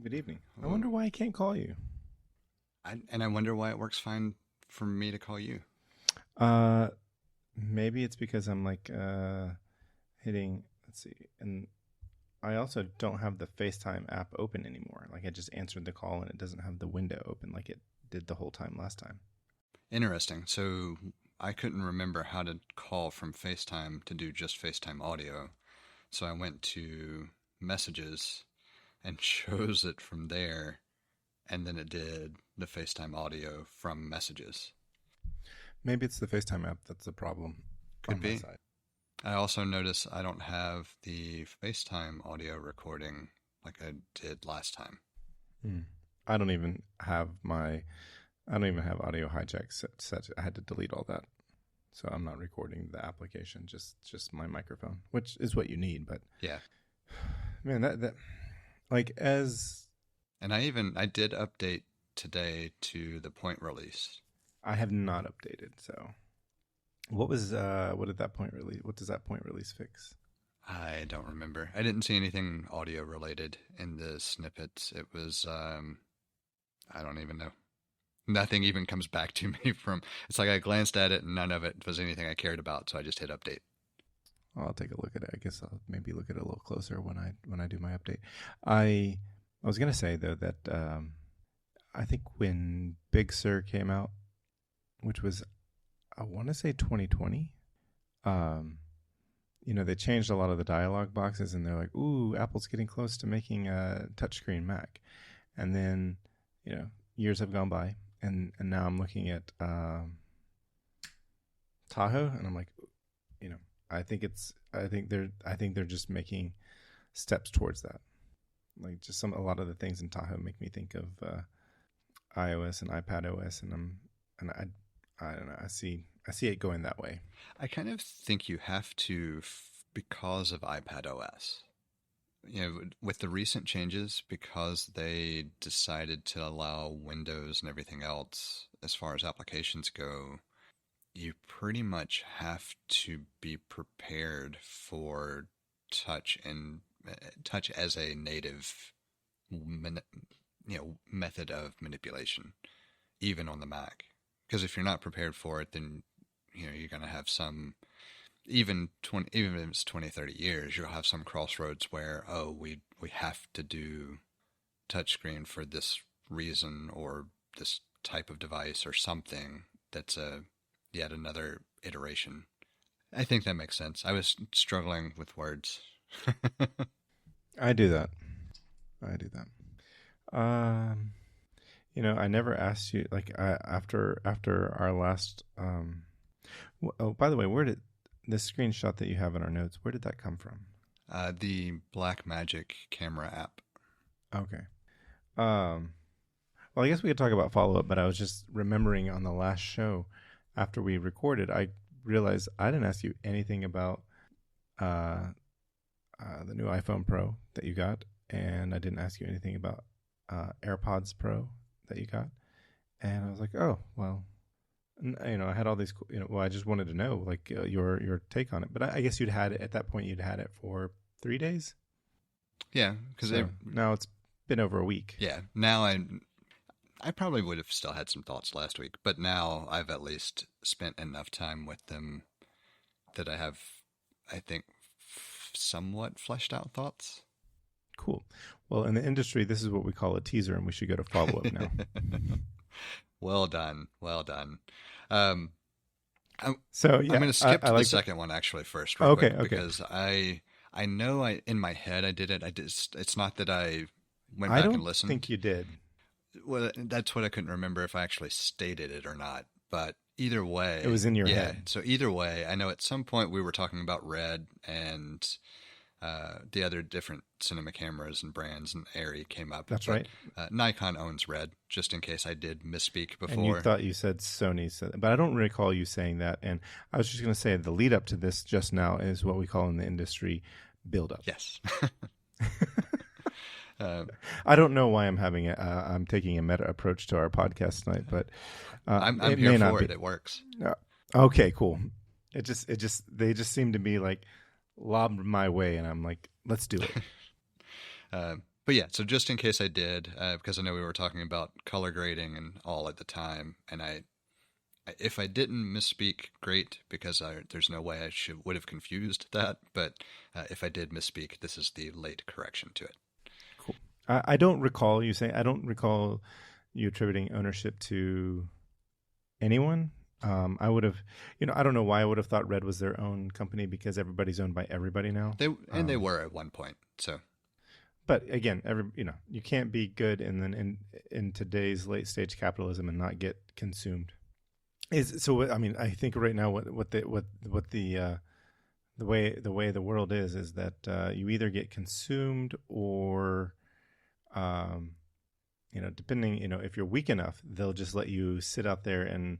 Good evening. I Ooh. wonder why I can't call you. I wonder why it works fine for me to call you. Maybe it's because I'm like hitting. Let's see, and I also don't have the FaceTime app open anymore. Like I just answered the call and it doesn't have the window open like it did the whole time last time. Interesting. So I couldn't remember how to call from FaceTime to do just FaceTime audio. So I went to messages and chose it from there. And then it did the FaceTime audio from messages. Maybe it's the FaceTime app that's the problem. Could on be. My side. I also notice I don't have the FaceTime audio recording like I did last time. I don't even have audio hijack set. I had to delete all that. So I'm not recording the application, just my microphone, which is what you need. But yeah, man, that like as and I did update today to the point release. I have not updated. So what does that point release fix? I don't remember. I didn't see anything audio related in the snippets. It was I don't even know. Nothing even comes back to me from. It's like I glanced at it and none of it was anything I cared about, so I just hit update. I'll take a look at it. I guess I'll maybe look at it a little closer when I do my update. I was gonna say though that I think when Big Sur came out, which was I want to say 2020, they changed a lot of the dialog boxes, and they're like, "Ooh, Apple's getting close to making a touchscreen Mac," and then years have gone by. And now I'm looking at Tahoe, and I'm like, I think they're just making steps towards that. Like just a lot of the things in Tahoe make me think of iOS and iPadOS, and I don't know. I see it going that way. I kind of think you have to because of iPadOS. With the recent changes, because they decided to allow Windows and everything else as far as applications go, you pretty much have to be prepared for touch and touch as a native, method of manipulation, even on the Mac. Because if you're not prepared for it, then you're going to have some. Even if it's 20, 30 years, you'll have some crossroads where, we have to do touchscreen for this reason or this type of device or something that's yet another iteration. I think that makes sense. I was struggling with words. I do that. I never asked you, like, after our last... by the way, where did... This screenshot that you have in our notes, where did that come from? The Blackmagic camera app. Okay. Well, I guess we could talk about follow-up, but I was just remembering on the last show, after we recorded, I realized I didn't ask you anything about the new iPhone Pro that you got, and I didn't ask you anything about AirPods Pro that you got. And I was like, oh, well... I had all these, I just wanted to know, like, your take on it. But I guess you'd had it, at that point, you'd had it for 3 days? Yeah, because now it's been over a week. Yeah, now I probably would have still had some thoughts last week, but now I've at least spent enough time with them that I have, I think, somewhat fleshed out thoughts. Cool. Well, in the industry, this is what we call a teaser, and we should go to follow-up now. Well done. I'm going to skip to the second one actually first, real quick, because I know in my head I did it. It's not that I went back and listened. I don't think you did. Well, that's what I couldn't remember if I actually stated it or not. But either way, it was in your head. So either way, I know at some point we were talking about Red and the other different cinema cameras and brands, and Arri came up. That's right. Nikon owns Red, just in case I did misspeak before. And you thought you said Sony said, but I don't recall you saying that. And I was just going to say the lead up to this just now is what we call in the industry build up. Yes. I don't know why I'm taking a meta approach to our podcast tonight, but I'm here for it. It works. Okay, cool. They just seem to be like lobbed my way, and I'm like, let's do it. But yeah, so just in case I did, because I know we were talking about color grading and all at the time, and if I didn't misspeak, great, because there's no way I would have confused that. But if I did misspeak, this is the late correction to it. Cool. I don't recall you saying. I don't recall you attributing ownership to anyone. I would have, I don't know why I would have thought Red was their own company because everybody's owned by everybody now. They were at one point. So, but again, you can't be good in today's late stage capitalism and not get consumed. I think right now what the way the world is that you either get consumed or, depending, if you're weak enough, they'll just let you sit out there and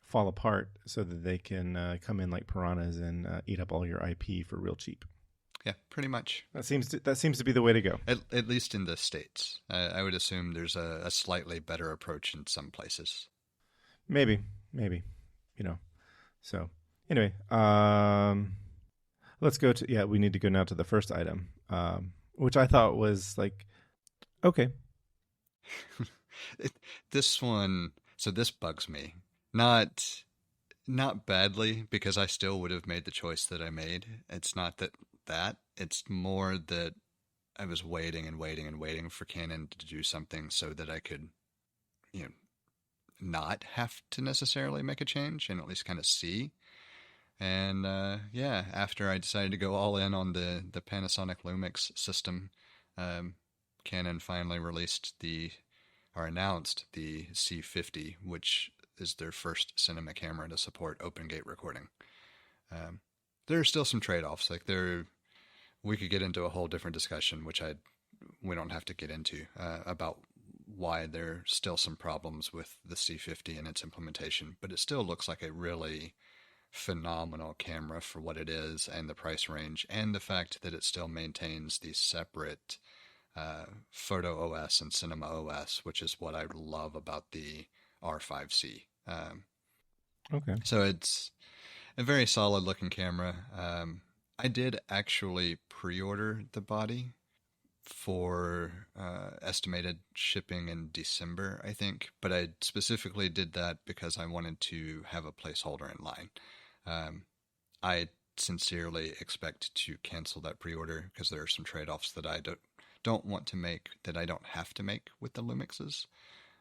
fall apart so that they can come in like piranhas and eat up all your IP for real cheap. Yeah, pretty much. That seems to be the way to go. At least in the States. I would assume there's a slightly better approach in some places. Maybe. So anyway, let's go to, we need to go now to the first item, which I thought was like, okay. This one, so this bugs me. Not badly, because I still would have made the choice that I made. It's not that. It's more that I was waiting and waiting and waiting for Canon to do something so that I could, not have to necessarily make a change and at least kind of see. And after I decided to go all in on the Panasonic Lumix system, Canon finally announced the C50, which is their first cinema camera to support open gate recording. There are still some trade-offs. Like we could get into a whole different discussion, which we don't have to get into, about why there are still some problems with the C50 and its implementation, but it still looks like a really phenomenal camera for what it is and the price range, and the fact that it still maintains the separate Photo OS and Cinema OS, which is what I love about the R5C. Okay. So it's a very solid looking camera. I did actually pre-order the body for estimated shipping in December, I think, but I specifically did that because I wanted to have a placeholder in line. I sincerely expect to cancel that pre-order because there are some trade-offs that I don't want to make, that I don't have to make with the Lumixes.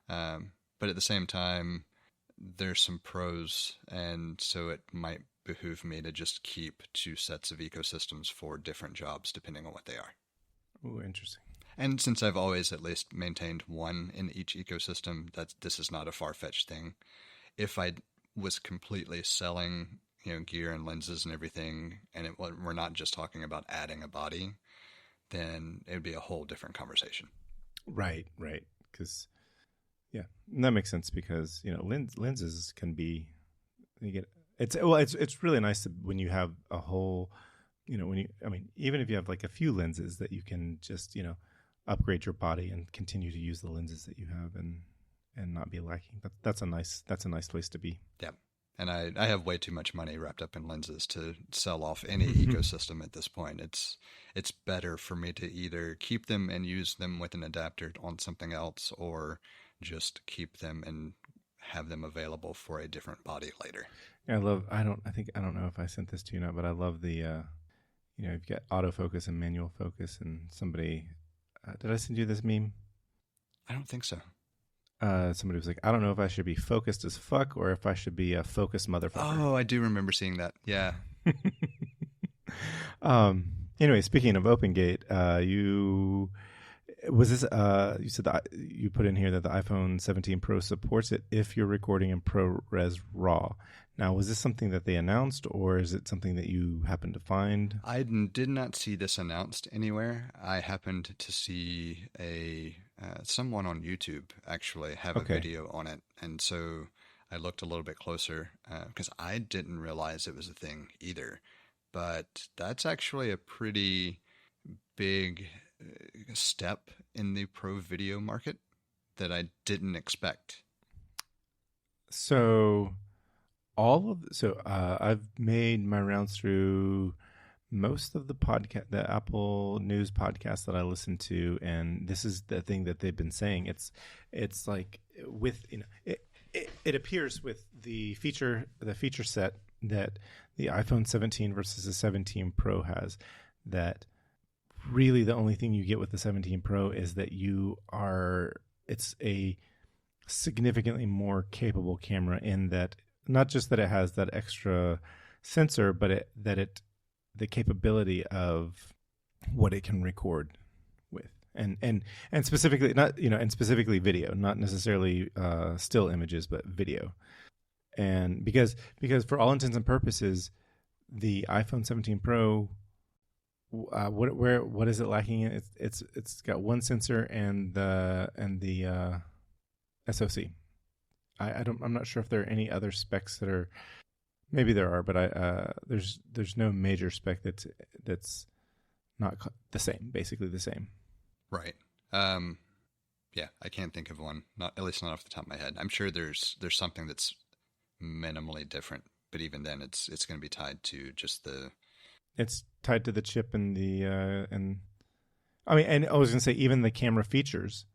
But at the same time, there's some pros, and so it might behoove me to just keep two sets of ecosystems for different jobs depending on what they are. Oh, interesting. And since I've always at least maintained one in each ecosystem, this is not a far-fetched thing. If I was completely selling, gear and lenses and everything, and we're not just talking about adding a body, then it would be a whole different conversation. Right. Because, that makes sense because lenses can be, it's really nice when you have a whole, even if you have like a few lenses that you can just upgrade your body and continue to use the lenses that you have and not be lacking. That's a nice place to be. Yeah. And I have way too much money wrapped up in lenses to sell off any ecosystem at this point. It's better for me to either keep them and use them with an adapter on something else, or just keep them and have them available for a different body later. I don't know if I sent this to you now, but I love the, you've got autofocus and manual focus, and somebody, did I send you this meme? I don't think so. Somebody was like, I don't know if I should be focused as fuck or if I should be a focused motherfucker. Oh, I do remember seeing that. Yeah. Anyway, speaking of OpenGate, you said that you put in here that the iPhone 17 Pro supports it if you're recording in ProRes RAW. Now, was this something that they announced, or is it something that you happened to find? I did not see this announced anywhere. I happened to see someone on YouTube actually have a video on it, and so I looked a little bit closer because I didn't realize it was a thing either. But that's actually a pretty big step in the pro video market that I didn't expect. So I've made my rounds through most of the Apple News podcast that I listen to, and this is the thing that they've been saying. It's like with it appears with the feature set that the iPhone 17 versus the 17 Pro has, that really the only thing you get with the 17 Pro is that it's a significantly more capable camera, in that not just that it has that extra sensor, but the capability of what it can record with, and specifically not and specifically video, not necessarily still images, but video. And because for all intents and purposes, the iPhone 17 Pro, what is it lacking in? It's got one sensor and the SoC. I'm not sure if there are any other specs that are. Maybe there are, but there's no major spec that's not the same. Basically the same. Right. Yeah, I can't think of one. Not at least not off the top of my head. I'm sure there's something that's minimally different, but even then, it's going to be tied to just the. It's tied to the chip and and I mean, and I was going to say even the camera features.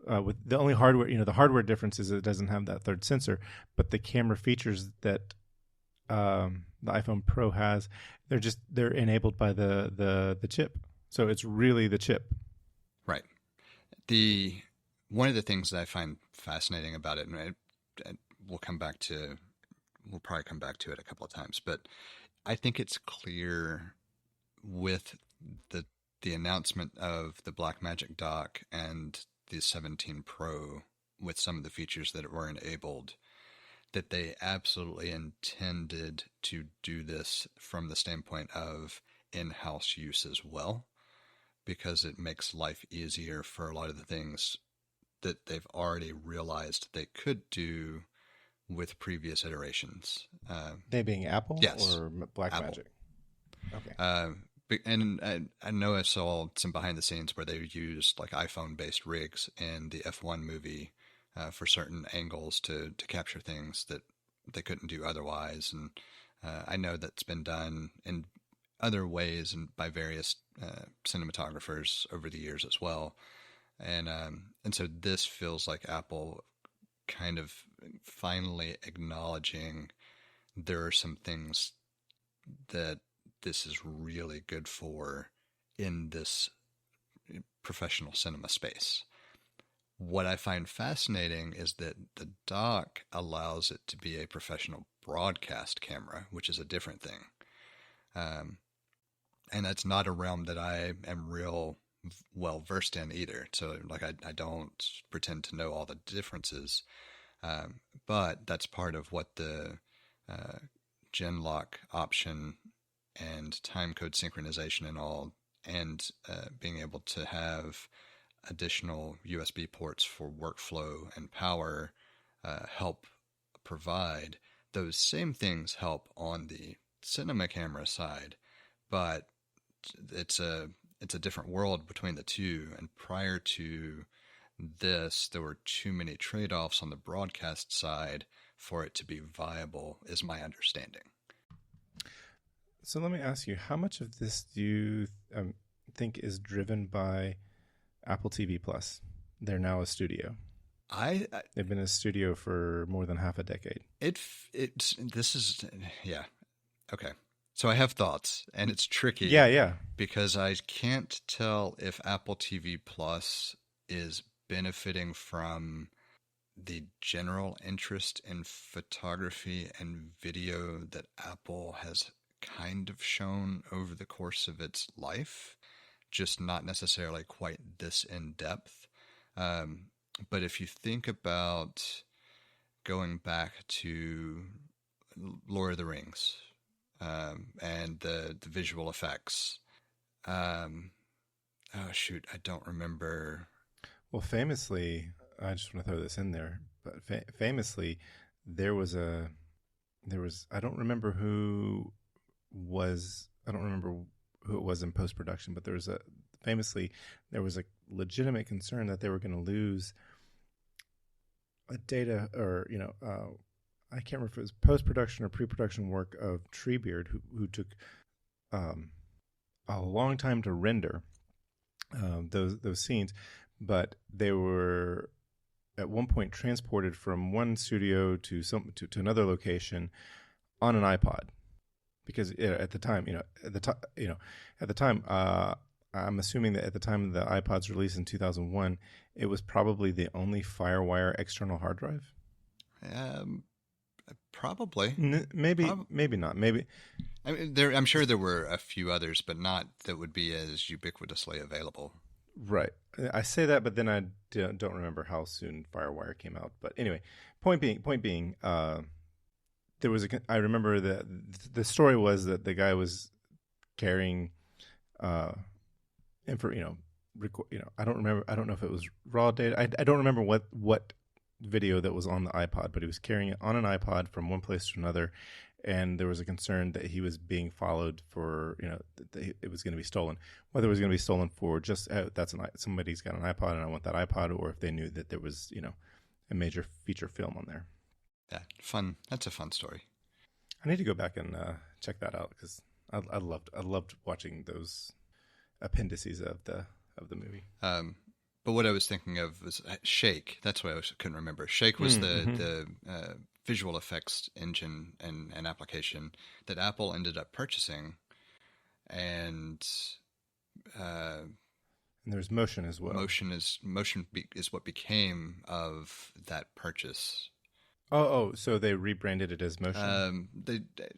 With the only hardware, the hardware difference is it doesn't have that third sensor, but the camera features that the iPhone Pro has, they're enabled by the chip. So it's really the chip. Right. One of the things that I find fascinating about it, and we'll probably come back to it a couple of times, but I think it's clear with the announcement of the Blackmagic dock and the 17 Pro, with some of the features that were enabled, that they absolutely intended to do this from the standpoint of in-house use as well, because it makes life easier for a lot of the things that they've already realized they could do with previous iterations. They being Apple, yes, or Blackmagic? Okay. And I know I saw some behind the scenes where they used like iPhone-based rigs in the F1 movie for certain angles to capture things that they couldn't do otherwise. And I know that's been done in other ways and by various cinematographers over the years as well. And so this feels like Apple kind of finally acknowledging there are some things that this is really good for in this professional cinema space. What I find fascinating is that the dock allows it to be a professional broadcast camera, which is a different thing. And that's not a realm that I am real well versed in either. So like I don't pretend to know all the differences. But that's part of what the gen lock option and time code synchronization and all, and being able to have additional USB ports for workflow and power help provide. Those same things help on the cinema camera side, but it's a different world between the two. And prior to this, there were too many trade-offs on the broadcast side for it to be viable, is my understanding. So let me ask you, how much of this do you think is driven by Apple TV Plus? They're now a studio. They've been a studio for more than half a decade. Yeah. Okay. So I have thoughts, and it's tricky. Yeah. Because I can't tell if Apple TV Plus is benefiting from the general interest in photography and video that Apple has kind of shown over the course of its life, just not necessarily quite this in depth. But if you think about going back to Lord of the Rings and the visual effects, oh shoot, I don't remember. Well, famously, I just want to throw this in there, but famously, there was I don't remember who it was in post-production, but there was a legitimate concern that they were going to lose a data, or I can't remember if it was post-production or pre-production work of Treebeard, who took a long time to render those scenes, but they were at one point transported from one studio to another location on an iPod, because at the time, at the time, I'm assuming that at the time the iPod's release in 2001, it was probably the only FireWire external hard drive. Probably. Maybe not. Maybe. I mean, I'm sure there were a few others, but not that would be as ubiquitously available. Right. I say that, but then I don't remember how soon FireWire came out. But anyway, point being, there was I remember that the story was that the guy was carrying, I don't remember. I don't know if it was raw data. I don't remember what video that was on the iPod, but he was carrying it on an iPod from one place to another, and there was a concern that he was being followed for, that it was going to be stolen. Whether it was going to be stolen for just somebody's got an iPod and I want that iPod, or if they knew that there was a major feature film on there. Yeah, fun. That's a fun story. I need to go back and check that out, because I loved watching those appendices of the movie. But what I was thinking of was Shake. That's what I couldn't remember. Shake was the visual effects engine and application that Apple ended up purchasing, and there's Motion as well. Motion is what became of that purchase. So they rebranded it as Motion.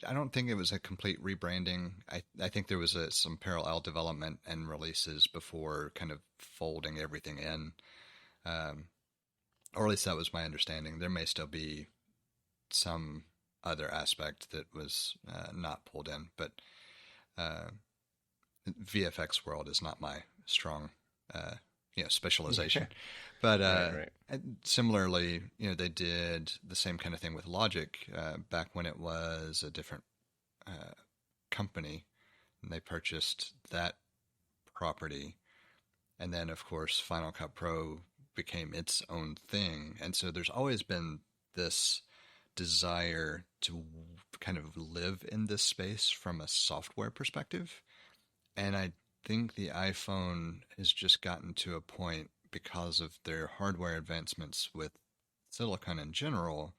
I don't think it was a complete rebranding. I think there was some parallel development and releases before kind of folding everything in, or at least that was my understanding. There may still be some other aspect that was not pulled in, but VFX world is not my strong specialization. But right. Similarly, they did the same kind of thing with Logic back when it was a different company, and they purchased that property, and then of course Final Cut Pro became its own thing, and so there's always been this desire to kind of live in this space from a software perspective, and I think the iPhone has just gotten to a point, because of their hardware advancements with silicon in general,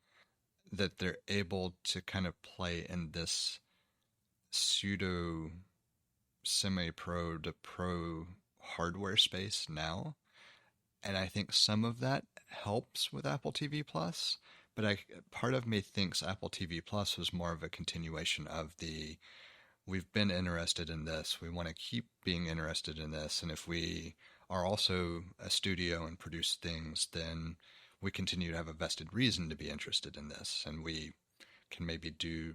that they're able to kind of play in this pseudo semi-pro to pro hardware space now. And I think some of that helps with Apple TV Plus, but part of me thinks Apple TV Plus was more of a continuation of we've been interested in this, we want to keep being interested in this, and if we are also a studio and produce things, then we continue to have a vested reason to be interested in this, and we can maybe do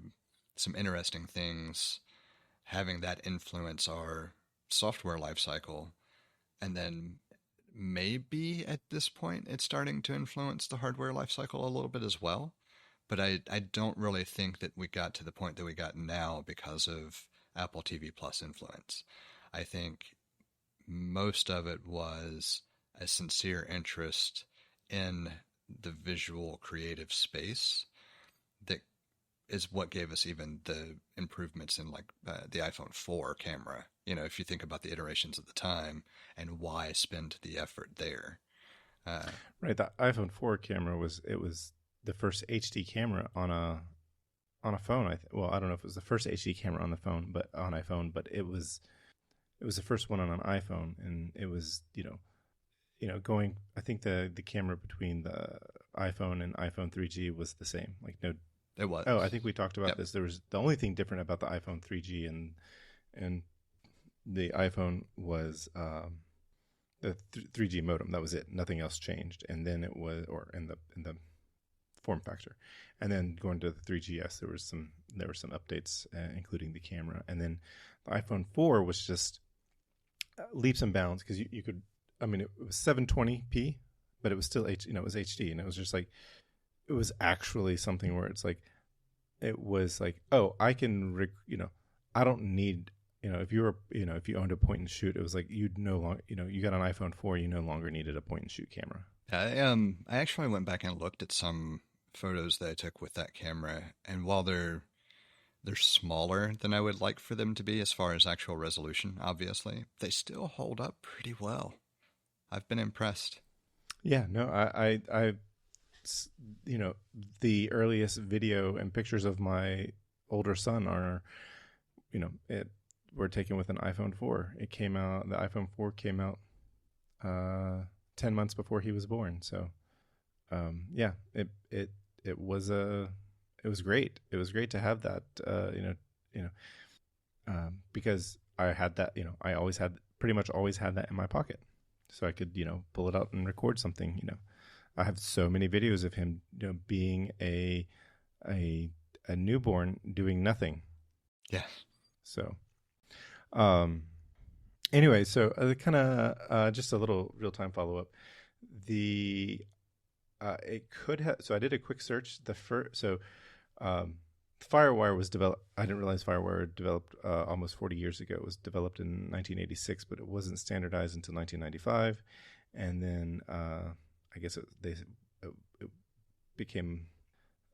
some interesting things, having that influence our software lifecycle, and then maybe at this point it's starting to influence the hardware lifecycle a little bit as well. But I don't really think that we got to the point that we got now because of Apple TV Plus influence. I think most of it was a sincere interest in the visual creative space that is what gave us even the improvements in the iPhone 4 camera. If you think about the iterations at the time and why spend the effort there. Right, the iPhone 4 camera was the first HD camera on a phone. I don't know if it was the first HD camera on the phone, but on iPhone, but it was the first one on an iPhone, and it was going. I think the camera between the iPhone and iPhone 3G was the same. It was. Oh, I think we talked about this. There was the only thing different about the iPhone 3G and the iPhone was the 3G modem. That was it. Nothing else changed. And then it was, or in the form factor, and then going to the 3GS, there were some updates, including the camera. And then the iPhone 4 was just leaps and bounds, because you could. I mean, it was 720p, but it was still it was HD, and it was just it was actually something where it's it was oh, I can I don't need if you were if you owned a point and shoot, it was you'd no longer you got an iPhone 4, you no longer needed a point and shoot camera. I actually went back and looked at some photos that I took with that camera, and while they're They're smaller than I would like for them to be as far as actual resolution, obviously. They still hold up pretty well. I've been impressed. Yeah, no, you know, the earliest video and pictures of my older son are, were taken with an iPhone 4. The iPhone 4 came out 10 months before he was born. So, yeah, it was it was great. It was great to have that, you know, because I had that, I always had, pretty much always had that in my pocket. So I could, pull it out and record something, I have so many videos of him, being a newborn doing nothing. Yeah. So, um, anyway, so kind of just a little real time follow up. It could have. So I did a quick search. Firewire was developed. I didn't realize Firewire developed almost 40 years ago. It was developed in 1986, but it wasn't standardized until 1995, and then I guess it became.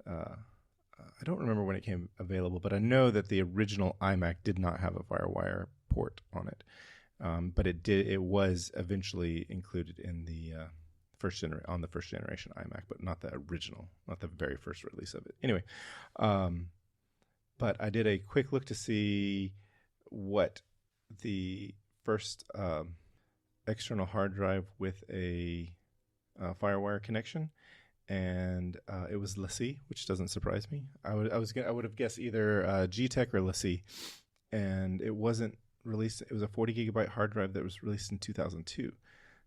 I don't remember when it came available, but I know that the original iMac did not have a FireWire port on it, but it did. It was eventually included in the first generation iMac, but not the original, not the very first release of it. Anyway, but I did a quick look to see what the first external hard drive with a FireWire connection, and it was LaCie, which doesn't surprise me. I would have guessed either G-Tech or LaCie, and it wasn't released. It was a 40 gigabyte hard drive that was released in 2002.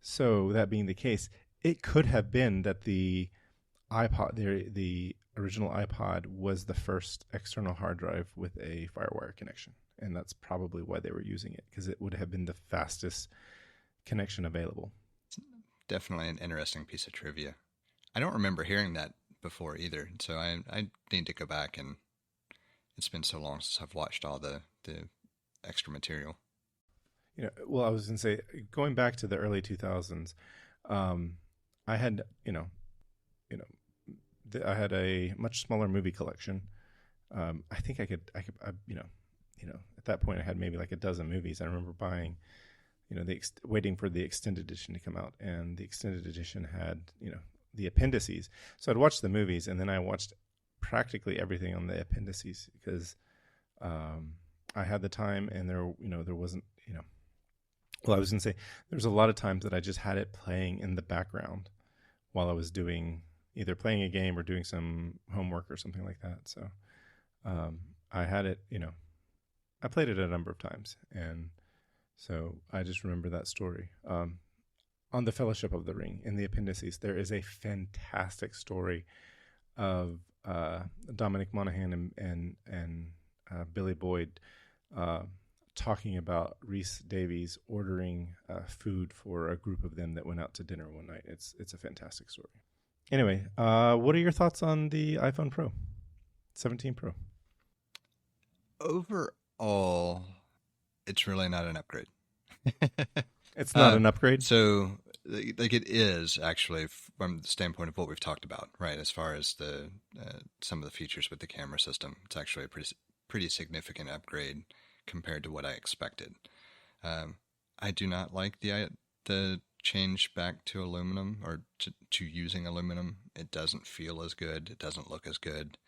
So that being the case, it could have been that the original iPod was the first external hard drive with a FireWire connection, and that's probably why they were using it, because it would have been the fastest connection available. Definitely an interesting piece of trivia. I don't remember hearing that before either, so I need to go back, and it's been so long since I've watched all the extra material. Well, I was going to say, going back to the early 2000s, I had, I had a much smaller movie collection. I think at that point I had maybe like a dozen movies. I remember buying, waiting for the extended edition to come out, and the extended edition had, the appendices. So I'd watch the movies, and then I watched practically everything on the appendices because I had the time, and there wasn't, well, I was going to say, there's a lot of times that I just had it playing in the background while I was either playing a game or doing some homework or something like that. So I had it, I played it a number of times. And so I just remember that story. On the Fellowship of the Ring, in the appendices, there is a fantastic story of Dominic Monaghan and Billy Boyd talking about Rhys Davies ordering food for a group of them that went out to dinner one night. It's a fantastic story. Anyway, what are your thoughts on the iPhone Pro, 17 Pro? Overall, it's really not an upgrade. It's not an upgrade? So, like, it is actually from the standpoint of what we've talked about, right? As far as the some of the features with the camera system, it's actually a pretty significant upgrade compared to what I expected. I do not like the change back to aluminum, or to using aluminum. It doesn't feel as good. It doesn't look as good.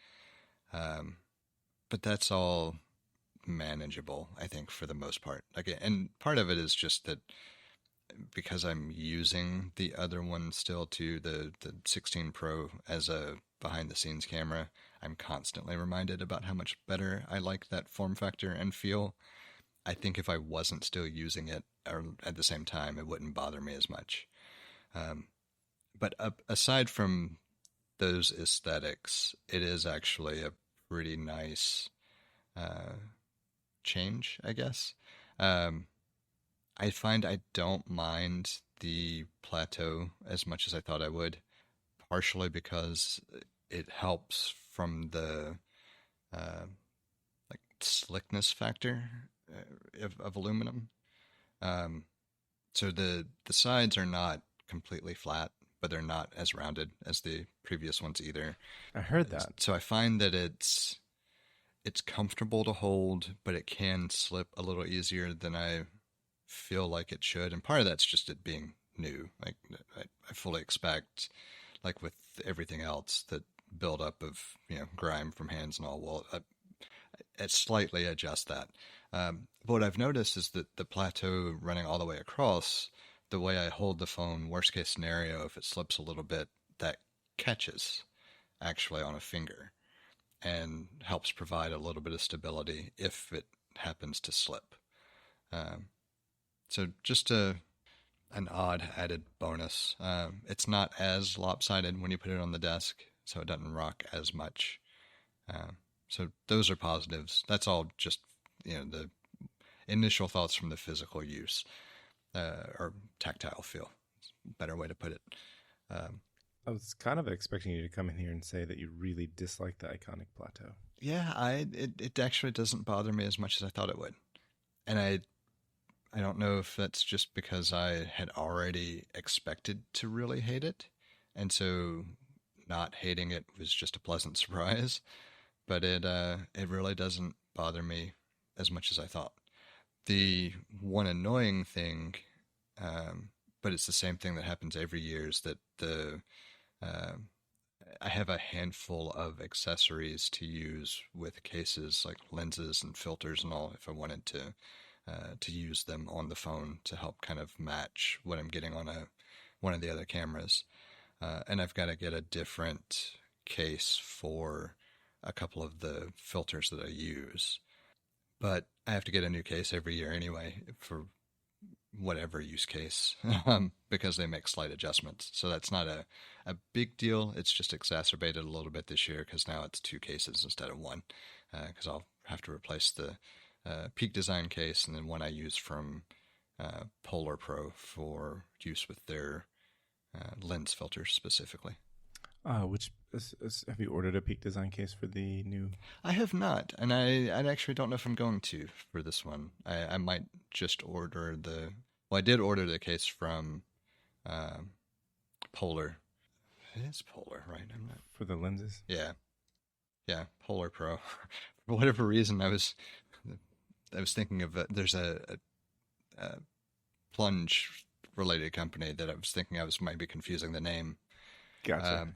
But that's all manageable, I think, for the most part. Again, and part of it is just that because I'm using the other one still, to the 16 Pro as a behind-the-scenes camera, I'm constantly reminded about how much better I like that form factor and feel. I think if I wasn't still using it at the same time, it wouldn't bother me as much. But aside from those aesthetics, it is actually a pretty nice change, I guess. I find I don't mind the plateau as much as I thought I would, partially because it helps from the like slickness factor of aluminum. So the sides are not completely flat, but they're not as rounded as the previous ones either. I heard that. So I find that it's comfortable to hold, but it can slip a little easier than I feel like it should. And part of that's just it being new. Like I fully expect, like with everything else, that buildup of grime from hands and all. Well, I slightly adjust that. But what I've noticed is that the plateau running all the way across, the way I hold the phone, worst case scenario, if it slips a little bit, that catches actually on a finger and helps provide a little bit of stability if it happens to slip. Um, so just an odd added bonus. It's not as lopsided when you put it on the desk, so it doesn't rock as much. So those are positives. That's all just the initial thoughts from the physical use or tactile feel. Better way to put it. I was kind of expecting you to come in here and say that you really dislike the iconic plateau. Yeah, it actually doesn't bother me as much as I thought it would, and I don't know if that's just because I had already expected to really hate it, and so not hating it was just a pleasant surprise. But it really doesn't bother me as much as I thought. The one annoying thing, but it's the same thing that happens every year, is that I have a handful of accessories to use with cases like lenses and filters and all if I wanted to use them on the phone to help kind of match what I'm getting on one of the other cameras. And I've got to get a different case for a couple of the filters that I use. But I have to get a new case every year anyway for whatever use case because they make slight adjustments. So that's not a big deal. It's just exacerbated a little bit this year because now it's 2 cases instead of 1 because I'll have to replace the Peak Design case and then one I use from Polar Pro for use with their lens filters specifically. Have you ordered a Peak Design case for the new? I have not, and I actually don't know if I'm going to for this one. I might just order I did order the case from Polar. It is Polar, right? I'm not... For the lenses? Yeah. Polar Pro. For whatever reason, I was thinking of there's a plunge related company that I was thinking might be confusing the name. Gotcha.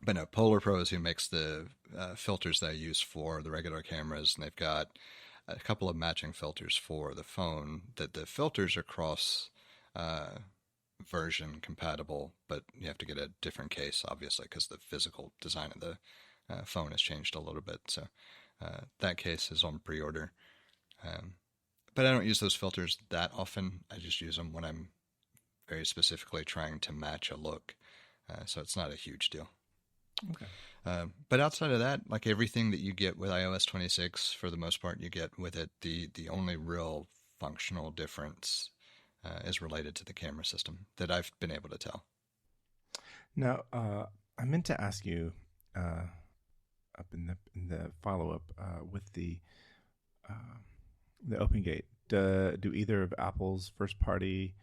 But no, Polar Pro is who makes the filters that I use for the regular cameras, and they've got a couple of matching filters for the phone. That the filters are cross version compatible, but you have to get a different case, obviously, because the physical design of the phone has changed a little bit. So that case is on pre-order. But I don't use those filters that often. I just use them when I'm very specifically trying to match a look. So it's not a huge deal. Okay. But outside of that, like everything that you get with iOS 26, for the most part, you get with it. The only real functional difference is related to the camera system that I've been able to tell. Now, I meant to ask you up in the follow up with the OpenGate. Do either of Apple's first party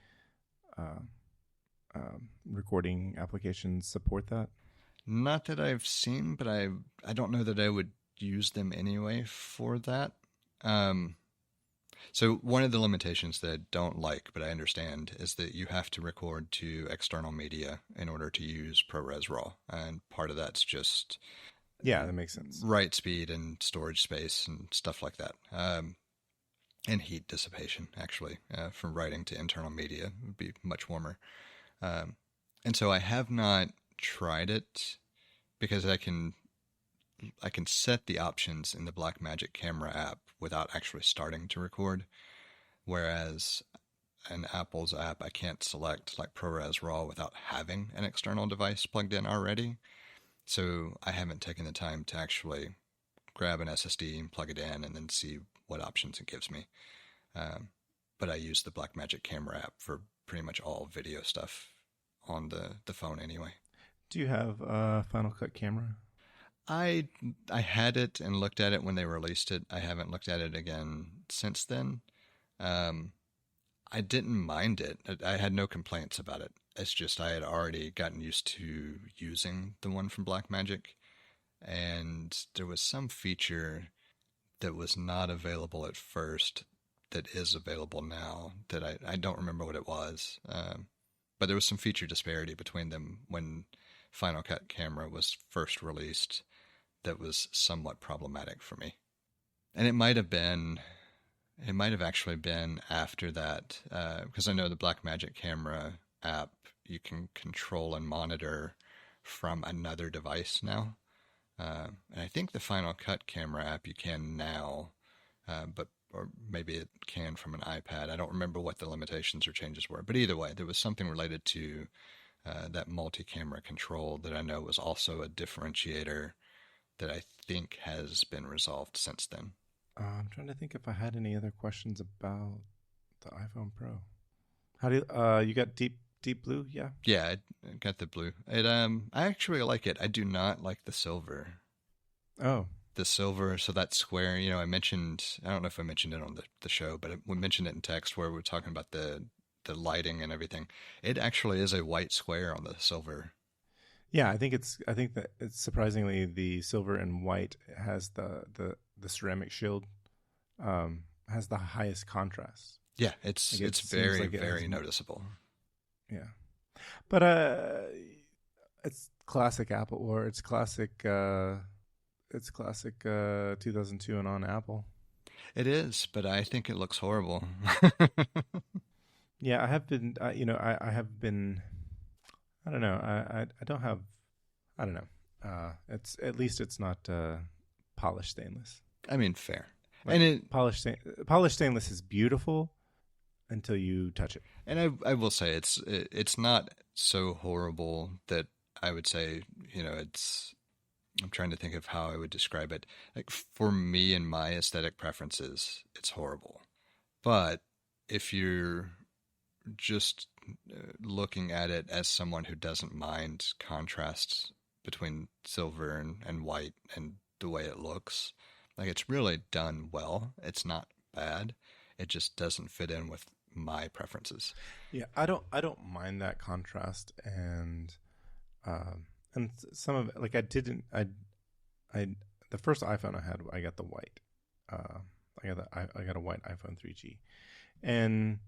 recording applications support that? Not that I've seen, but I don't know that I would use them anyway for that. So one of the limitations that I don't like, but I understand, is that you have to record to external media in order to use ProRes RAW. And part of that's just... Yeah, that makes sense. Write speed and storage space and stuff like that. And heat dissipation, actually, from writing to internal media would be much warmer. And so I have not tried it because I can set the options in the Blackmagic camera app without actually starting to record, whereas in Apple's app I can't select like ProRes RAW without having an external device plugged in already. So I haven't taken the time to actually grab an SSD and plug it in and then see what options it gives me. But I use the Blackmagic camera app for pretty much all video stuff on the phone anyway. Do you have a Final Cut camera? I had it and looked at it when they released it. I haven't looked at it again since then. I didn't mind it. I had no complaints about it. It's just I had already gotten used to using the one from Blackmagic, and there was some feature. that was not available at first that is available now that I don't remember what it was. But there was some feature disparity between them when Final Cut Camera was first released that was somewhat problematic for me. And it might have actually been after that, because I know the Blackmagic Camera app, you can control and monitor from another device now. And I think the Final Cut Camera app you can now, or maybe it can from an iPad. I don't remember what the limitations or changes were. But either way, there was something related to that multi-camera control that I know was also a differentiator that I think has been resolved since then. I'm trying to think if I had any other questions about the iPhone Pro. How do you got deep blue? Yeah. Yeah, I got the blue. I actually like it. I do not like the silver. Oh. The silver, so that square, I don't know if I mentioned it on the show, but we mentioned it in text where we're talking about the lighting and everything. It actually is a white square on the silver. Yeah, I think that it's surprisingly the silver and white has the ceramic shield has the highest contrast. Yeah, it's very, like very noticeable. Yeah. But it's classic Apple, or it's classic 2002 and on Apple. It is, but I think it looks horrible. Yeah, I have been I have been, I don't know. I don't have, I don't know. It's at least it's not polished stainless. I mean, fair. Like, and polished stainless is beautiful until you touch it. And I will say it's not so horrible that I would say, it's, I'm trying to think of how I would describe it. Like, for me and my aesthetic preferences, it's horrible. But if you're just looking at it as someone who doesn't mind contrasts between silver and white and the way it looks, like, it's really done well. It's not bad. It just doesn't fit in with my preferences. Yeah, I don't mind that contrast, and some of it, like, I the first iPhone I had, I got the white. I got a white iPhone 3G, and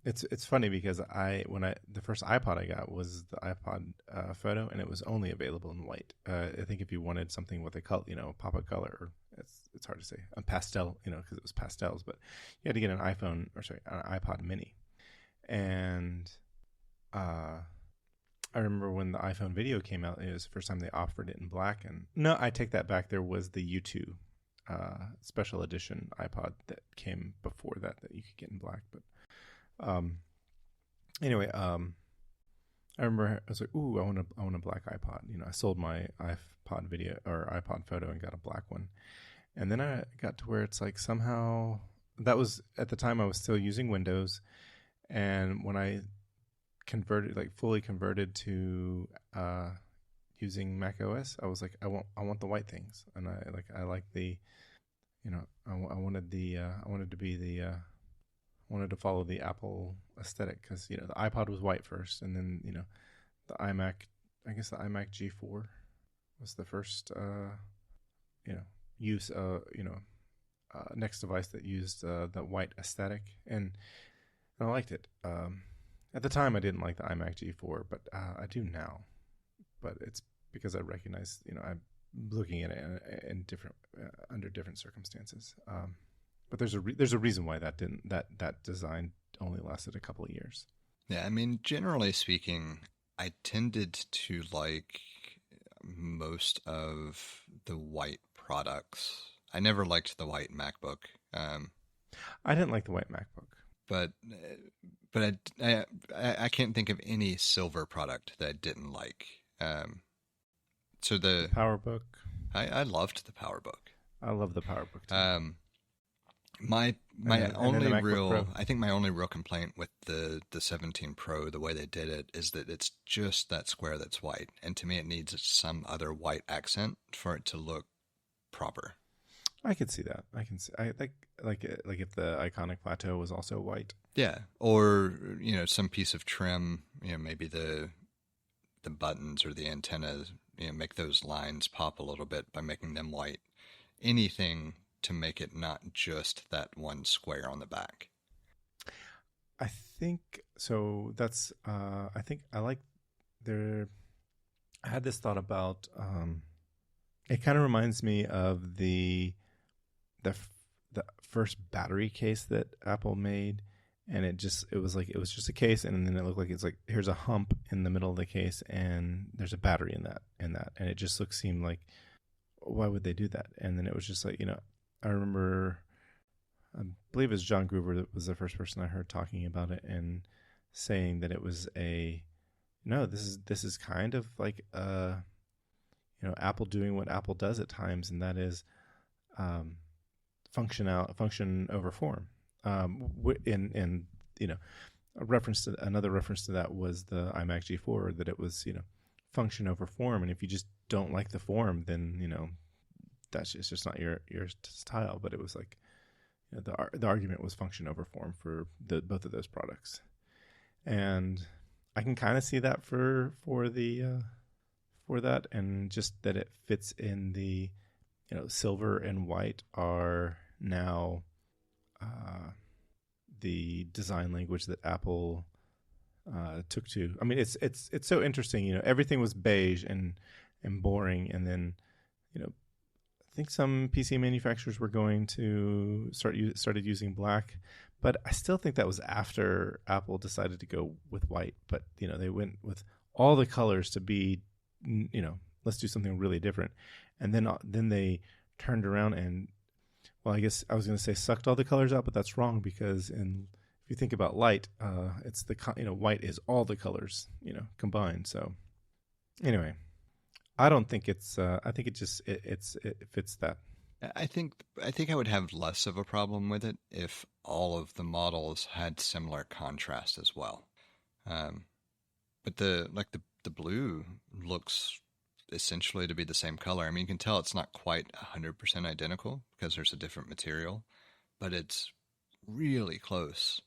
it's funny because the first iPod I got was the iPod Photo, and it was only available in white. I think if you wanted something with a color, pop of color, or it's hard to say, a pastel, because it was pastels, but you had to get an iPod Mini, and I remember when the iPhone Video came out, it was the first time they offered it in black. And no, I take that back. There was the U2 special edition iPod that came before that you could get in black. But anyway, I remember I was like, "Ooh, I want a black iPod." I sold my iPod Video or iPod Photo and got a black one. And then I got to where it's like, somehow, that was at the time I was still using Windows, and when I fully converted to using Mac OS, I was like, I want the white things, and I like the, I wanted to follow the Apple aesthetic, because the iPod was white first, and then the iMac, I guess the iMac G4 was the first use next device that used the white aesthetic, and I liked it. At the time, I didn't like the iMac G4, but I do now. But it's because I recognize, I'm looking at it in different under different circumstances. But there's a reason why that design only lasted a couple of years. Yeah, I mean, generally speaking, I tended to like most of the white products. I never liked the white MacBook. I didn't like the white MacBook, but I can't think of any silver product that I didn't like. So the PowerBook. I loved the PowerBook. I love the PowerBook too. My only real Pro. I think my only real complaint with the 17 Pro, the way they did it, is that it's just that square that's white, and to me it needs some other white accent for it to look proper. I could see that. I can see. I like if the iconic plateau was also white. Yeah, or some piece of trim. Maybe the buttons or the antennas. Make those lines pop a little bit by making them white. anything to make it not just that one square on the back. I think so. That's I think I like there. I had this thought about. It kind of reminds me of the the first battery case that Apple made, and it was like it was just a case, and then it looked like it's like here's a hump in the middle of the case, and there's a battery in that, and it just seemed like why would they do that? And then it was just like I remember I believe it was John Groover that was the first person I heard talking about it and saying that it was this is kind of like Apple doing what Apple does at times, and that is function over form. In another reference to that was the iMac G4, that it was function over form, and if you just don't like the form, then that's it's just not your style. But it was like the argument was function over form for both of those products, and I can kind of see that for that, and just that it fits in the silver and white are now the design language that Apple took to. I mean, it's so interesting. Everything was beige and boring, and then I think some PC manufacturers were going to started using black, but I still think that was after Apple decided to go with white. But they went with all the colors to be, let's do something really different, and then they turned around and, well, I guess I was going to say sucked all the colors out, but that's wrong, because if you think about light, it's white is all the colors combined. So anyway, I don't think it's. I think it fits that. I think I would have less of a problem with it if all of the models had similar contrast as well. But the blue looks essentially to be the same color. I mean, you can tell it's not quite 100% identical because there's a different material, but it's really close,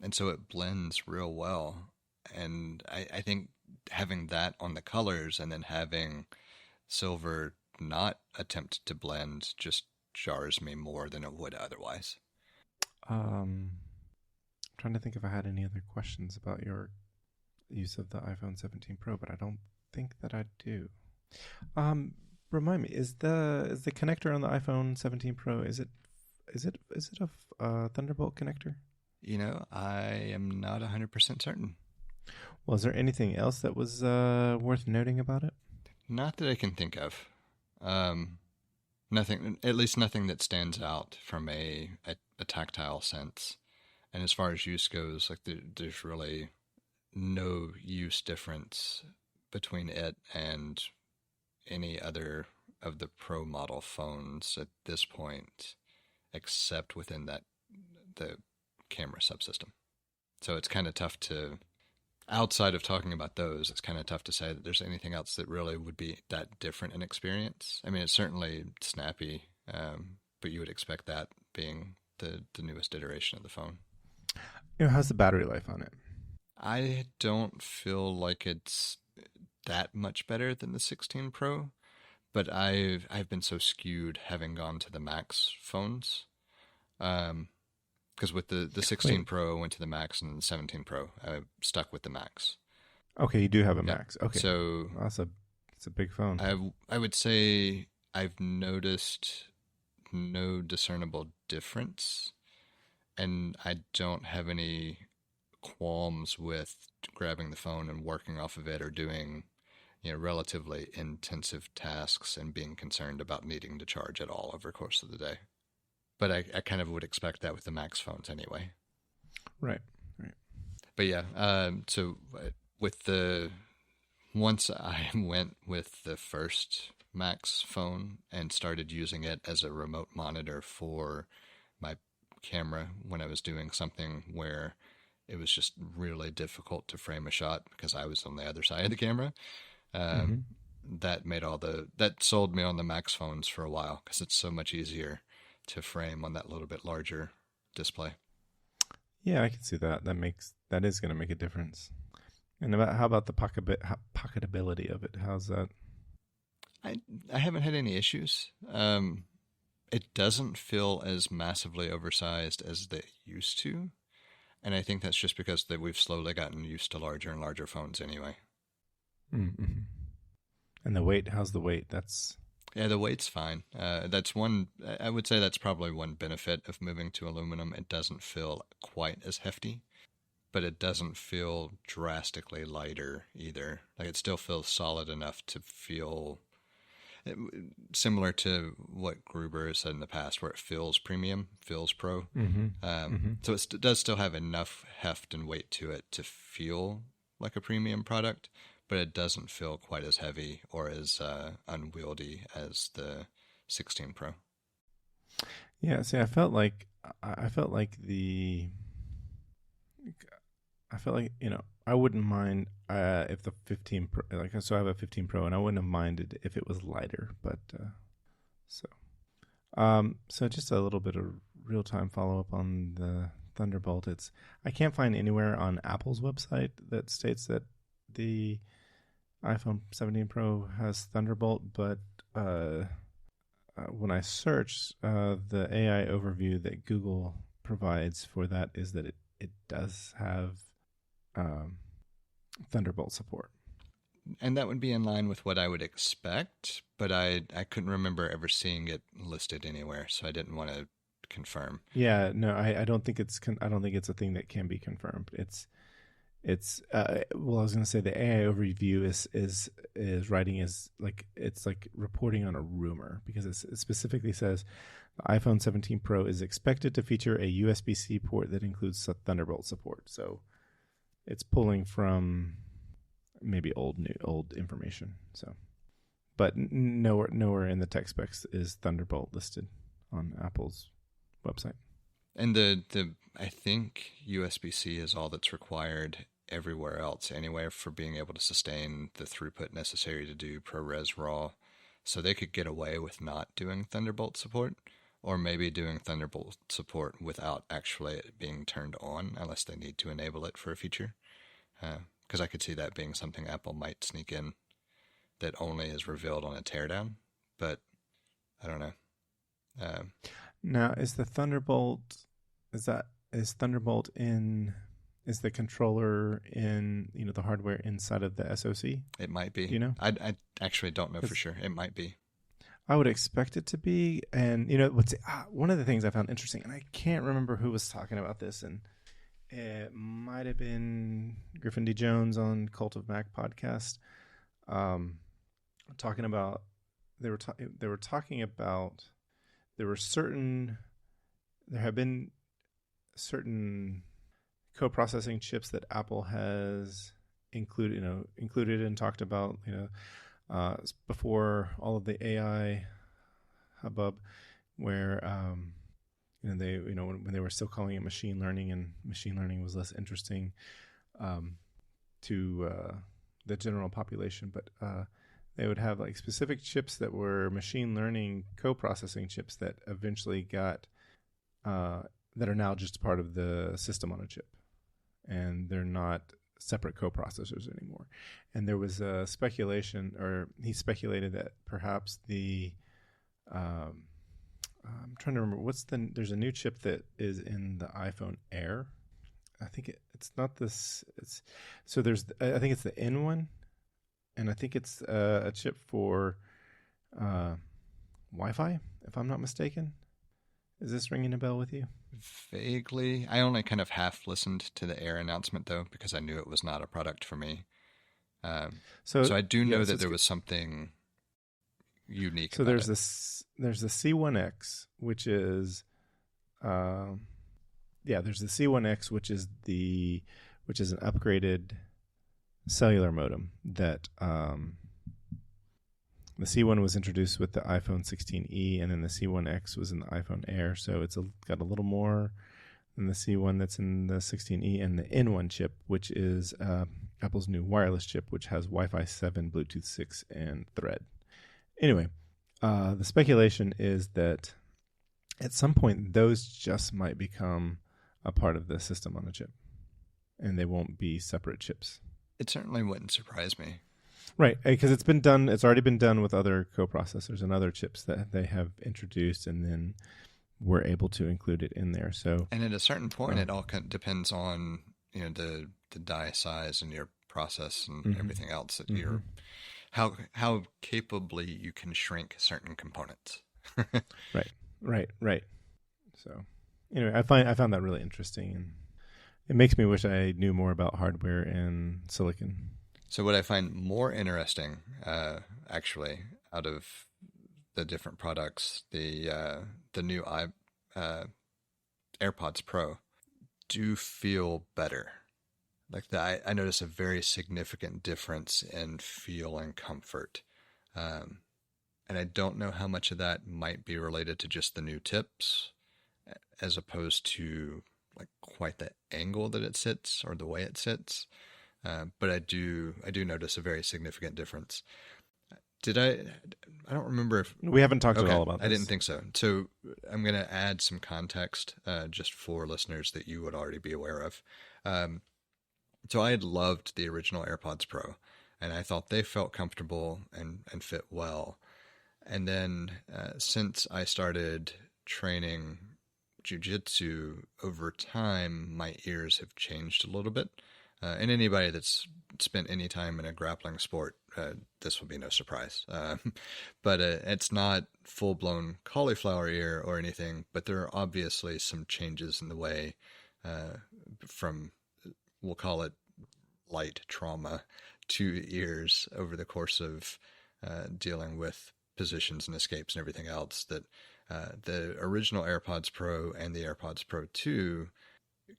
and so it blends real well. And I think having that on the colors and then having silver not attempt to blend just jars me more than it would otherwise. I'm trying to think if I had any other questions about your use of the iPhone 17 Pro, but I don't think that I do. Remind me, is the connector on the iPhone 17 Pro, is it a Thunderbolt connector? I am not 100% certain. Well, is there anything else that was worth noting about it? Not that I can think of. Nothing, at least nothing that stands out from a tactile sense. And as far as use goes, like there's really no use difference between it and any other of the Pro model phones at this point, except within the camera subsystem. So it's kind of tough to, outside of talking about those, it's kind of tough to say that there's anything else that really would be that different in experience. I mean, it's certainly snappy, but you would expect that being the newest iteration of the phone. How's the battery life on it? I don't feel like it's that much better than the 16 Pro, but I've been so skewed having gone to the Max phones. Because with the 16 Pro, I went to the Max, and the 17 Pro, I stuck with the Max. Okay, you do have a Max. Okay, so it's a big phone. I would say I've noticed no discernible difference, and I don't have any qualms with grabbing the phone and working off of it, or doing relatively intensive tasks and being concerned about needing to charge at all over the course of the day. But I kind of would expect that with the Max phones anyway. Right. But yeah, so once I went with the first Max phone and started using it as a remote monitor for my camera when I was doing something where it was just really difficult to frame a shot because I was on the other side of the camera, that sold me on the Max phones for a while, because it's so much easier to frame on that little bit larger display. Yeah, I can see that. That is going to make a difference. And how about the pocketability of it? How's that? I haven't had any issues. It doesn't feel as massively oversized as they used to. And I think that's just because we've slowly gotten used to larger and larger phones anyway. Mm-hmm. And the weight, how's the weight? Yeah, the weight's fine. That's one, I would say that's probably one benefit of moving to aluminum. It doesn't feel quite as hefty, but it doesn't feel drastically lighter either. Like it still feels solid enough to feel similar to what Gruber has said in the past, where it feels premium, feels pro. Mm-hmm. Mm-hmm. So it does still have enough heft and weight to it to feel like a premium product, but it doesn't feel quite as heavy or as unwieldy as the 16 Pro. Yeah, see, I felt like I wouldn't mind if the 15 Pro, like, so I have a 15 Pro, and I wouldn't have minded if it was lighter, but so so just a little bit of real time follow up on the Thunderbolt. I can't find anywhere on Apple's website that states that the iPhone 17 Pro has Thunderbolt, but when I search, the AI overview that Google provides for that is that it does have Thunderbolt support. And that would be in line with what I would expect, but I couldn't remember ever seeing it listed anywhere, so I didn't want to confirm. Yeah, no, I don't think I don't think it's a thing that can be confirmed. Well, I was going to say the AI overview is writing as like it's like reporting on a rumor, because it specifically says the iPhone 17 Pro is expected to feature a USB-C port that includes Thunderbolt support. So it's pulling from maybe old information. So, but nowhere in the tech specs is Thunderbolt listed on Apple's website. And I think USB-C is all that's required everywhere else anyway for being able to sustain the throughput necessary to do ProRes RAW. So they could get away with not doing Thunderbolt support, or maybe doing Thunderbolt support without actually it being turned on, unless they need to enable it for a feature. Because I could see that being something Apple might sneak in that only is revealed on a teardown. But I don't know. Now, is the Thunderbolt is Thunderbolt is the controller in the hardware inside of the SoC? It might be. Do you know? I actually don't know for sure. It might be. I would expect it to be. And one of the things I found interesting, and I can't remember who was talking about this, and it might have been Griffin D. Jones on Cult of Mac podcast, talking about they were talking about there have been certain co-processing chips that Apple has included and talked about, before all of the AI hubbub, where when they were still calling it machine learning, and machine learning was less interesting to the general population, but they would have like specific chips that were machine learning co-processing chips that eventually got that are now just part of the system on a chip, and they're not separate co-processors anymore. And there was a speculation, or he speculated that perhaps I'm trying to remember there's a new chip that is in the iPhone Air. I think it's not this. I think it's the N one, and I think it's a chip for Wi-Fi, if I'm not mistaken. Is this ringing a bell with you? Vaguely. I only kind of half listened to the Air announcement, though, because I knew it was not a product for me. So I do know that there was something unique about it. There's the C1X, which is there's the C1X, which is an upgraded cellular modem that the C1 was introduced with the iPhone 16e, and then the C1X was in the iPhone Air, so it's got a little more than the C1 that's in the 16e, and the N1 chip, which is Apple's new wireless chip, which has Wi-Fi 7, Bluetooth 6, and Thread. Anyway, the speculation is that at some point those just might become a part of the system on a chip, and they won't be separate chips. It certainly wouldn't surprise me. Right, because it's been done. It's already been done with other coprocessors and other chips that they have introduced, and then we're able to include it in there. So, And at a certain point, it all depends on the die size and your process and mm-hmm, everything else that mm-hmm. how capably you can shrink certain components. Right. So, anyway, I found that really interesting, and it makes me wish I knew more about hardware and silicon. So what I find more interesting, actually, out of the different products, the new AirPods Pro do feel better. Like I notice a very significant difference in feel and comfort. And I don't know how much of that might be related to just the new tips, as opposed to like quite the angle that it sits or the way it sits. But I do notice a very significant difference. Did I? I don't remember if We haven't talked okay, at all about this. I didn't think so. So I'm going to add some context just for listeners that you would already be aware of. So I had loved the original AirPods Pro, and I thought they felt comfortable and fit well. And then since I started training jiu-jitsu over time, my ears have changed a little bit. And anybody that's spent any time in a grappling sport, this will be no surprise. But it's not full-blown cauliflower ear or anything, but there are obviously some changes in the way from, we'll call it light trauma, to ears over the course of dealing with positions and escapes and everything else, that the original AirPods Pro and the AirPods Pro 2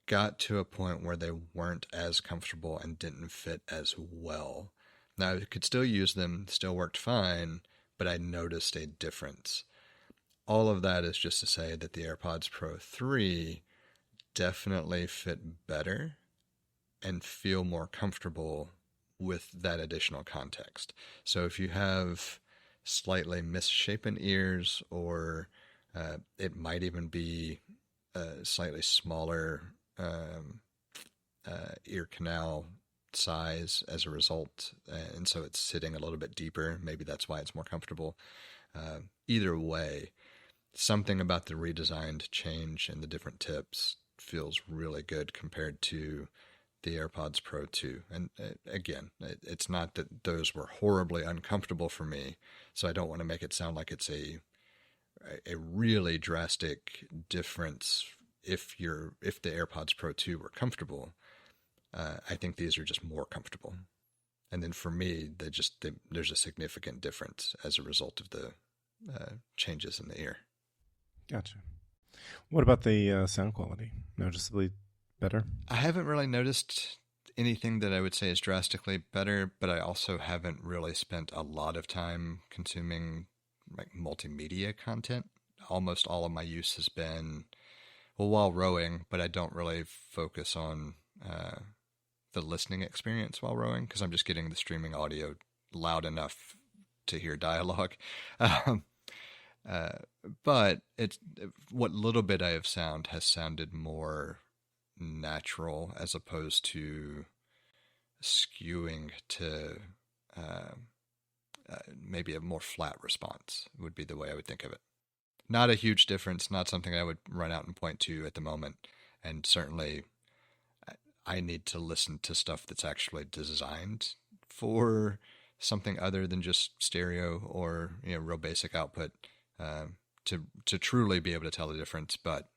got to a point where they weren't as comfortable and didn't fit as well. Now, I could still use them, still worked fine, but I noticed a difference. All of that is just to say that the AirPods Pro 3 definitely fit better and feel more comfortable with that additional context. So if you have slightly misshapen ears, or it might even be a slightly smaller ear canal size as a result, and so it's sitting a little bit deeper. Maybe that's why it's more comfortable. Either way, something about the redesigned change and the different tips feels really good compared to the AirPods Pro 2. And again, it's not that those were horribly uncomfortable for me, so I don't want to make it sound like it's a really drastic difference if the AirPods Pro 2 were comfortable. I think these are just more comfortable. And then for me, there's a significant difference as a result of the changes in the ear. Gotcha. What about the sound quality? Noticeably better? I haven't really noticed anything that I would say is drastically better, but I also haven't really spent a lot of time consuming like multimedia content. Almost all of my use has been, well, while rowing, but I don't really focus on the listening experience while rowing because I'm just getting the streaming audio loud enough to hear dialogue. But it's what little bit I have sound has sounded more natural as opposed to skewing to maybe a more flat response would be the way I would think of it. Not a huge difference, not something I would run out and point to at the moment. And certainly I need to listen to stuff that's actually designed for something other than just stereo or real basic output to truly be able to tell the difference. But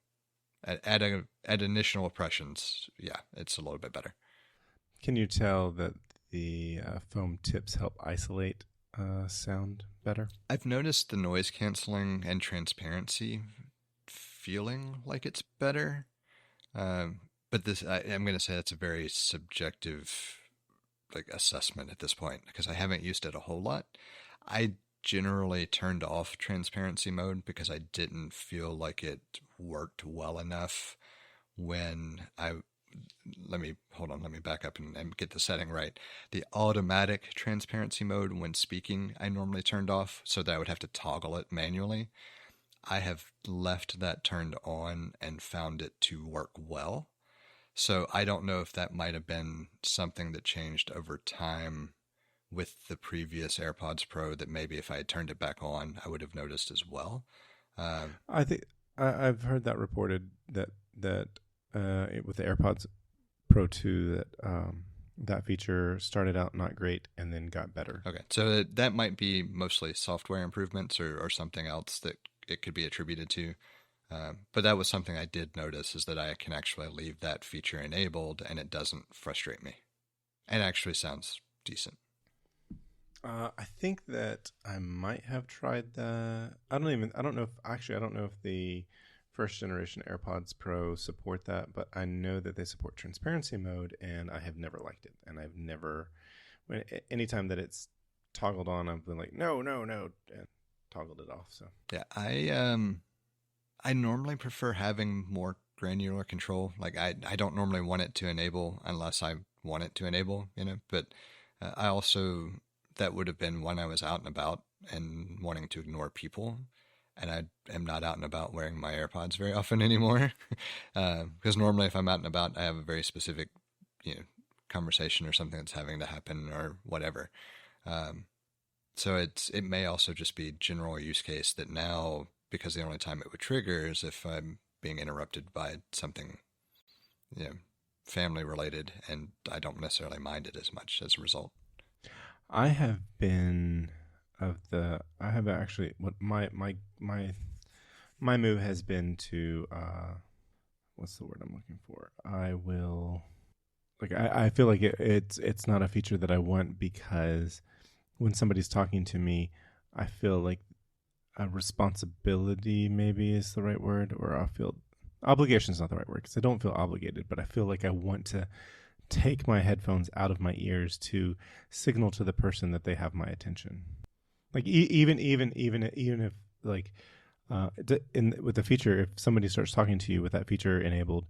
at initial impressions, yeah, it's a little bit better. Can you tell that the foam tips help isolate sound better? I've noticed the noise canceling and transparency feeling like it's better. But I'm going to say that's a very subjective assessment at this point because I haven't used it a whole lot. I generally turned off transparency mode because I didn't feel like it worked well enough when let me back up and get the setting right. The automatic transparency mode when speaking, I normally turned off so that I would have to toggle it manually. I have left that turned on and found it to work well. So I don't know if that might have been something that changed over time with the previous AirPods Pro that maybe if I had turned it back on, I would have noticed as well. I think I've heard that reported that with the AirPods Pro 2 that feature started out not great and then got better. Okay, so that might be mostly software improvements or something else that it could be attributed to. But that was something I did notice, is that I can actually leave that feature enabled and it doesn't frustrate me. And actually sounds decent. I think that I might have tried that. I don't know if the first generation AirPods Pro support that, but I know that they support transparency mode, and I have never liked it. And I've never, anytime that it's toggled on, I've been like, no, and toggled it off. So yeah, I normally prefer having more granular control. Like I don't normally want it to enable unless I want it to enable, but I also, that would have been when I was out and about and wanting to ignore people. And I am not out and about wearing my AirPods very often anymore. Because normally if I'm out and about, I have a very specific, conversation or something that's having to happen or whatever. So it may also just be general use case that now, because the only time it would trigger is if I'm being interrupted by something, family related, and I don't necessarily mind it as much as a result. I have actually, what my move has been to what's the word I'm looking for? I feel like it's not a feature that I want, because when somebody's talking to me, I feel like a responsibility maybe is the right word, or I feel obligation is not the right word, because I don't feel obligated, but I feel like I want to take my headphones out of my ears to signal to the person that they have my attention. Like even if like with the feature, if somebody starts talking to you with that feature enabled,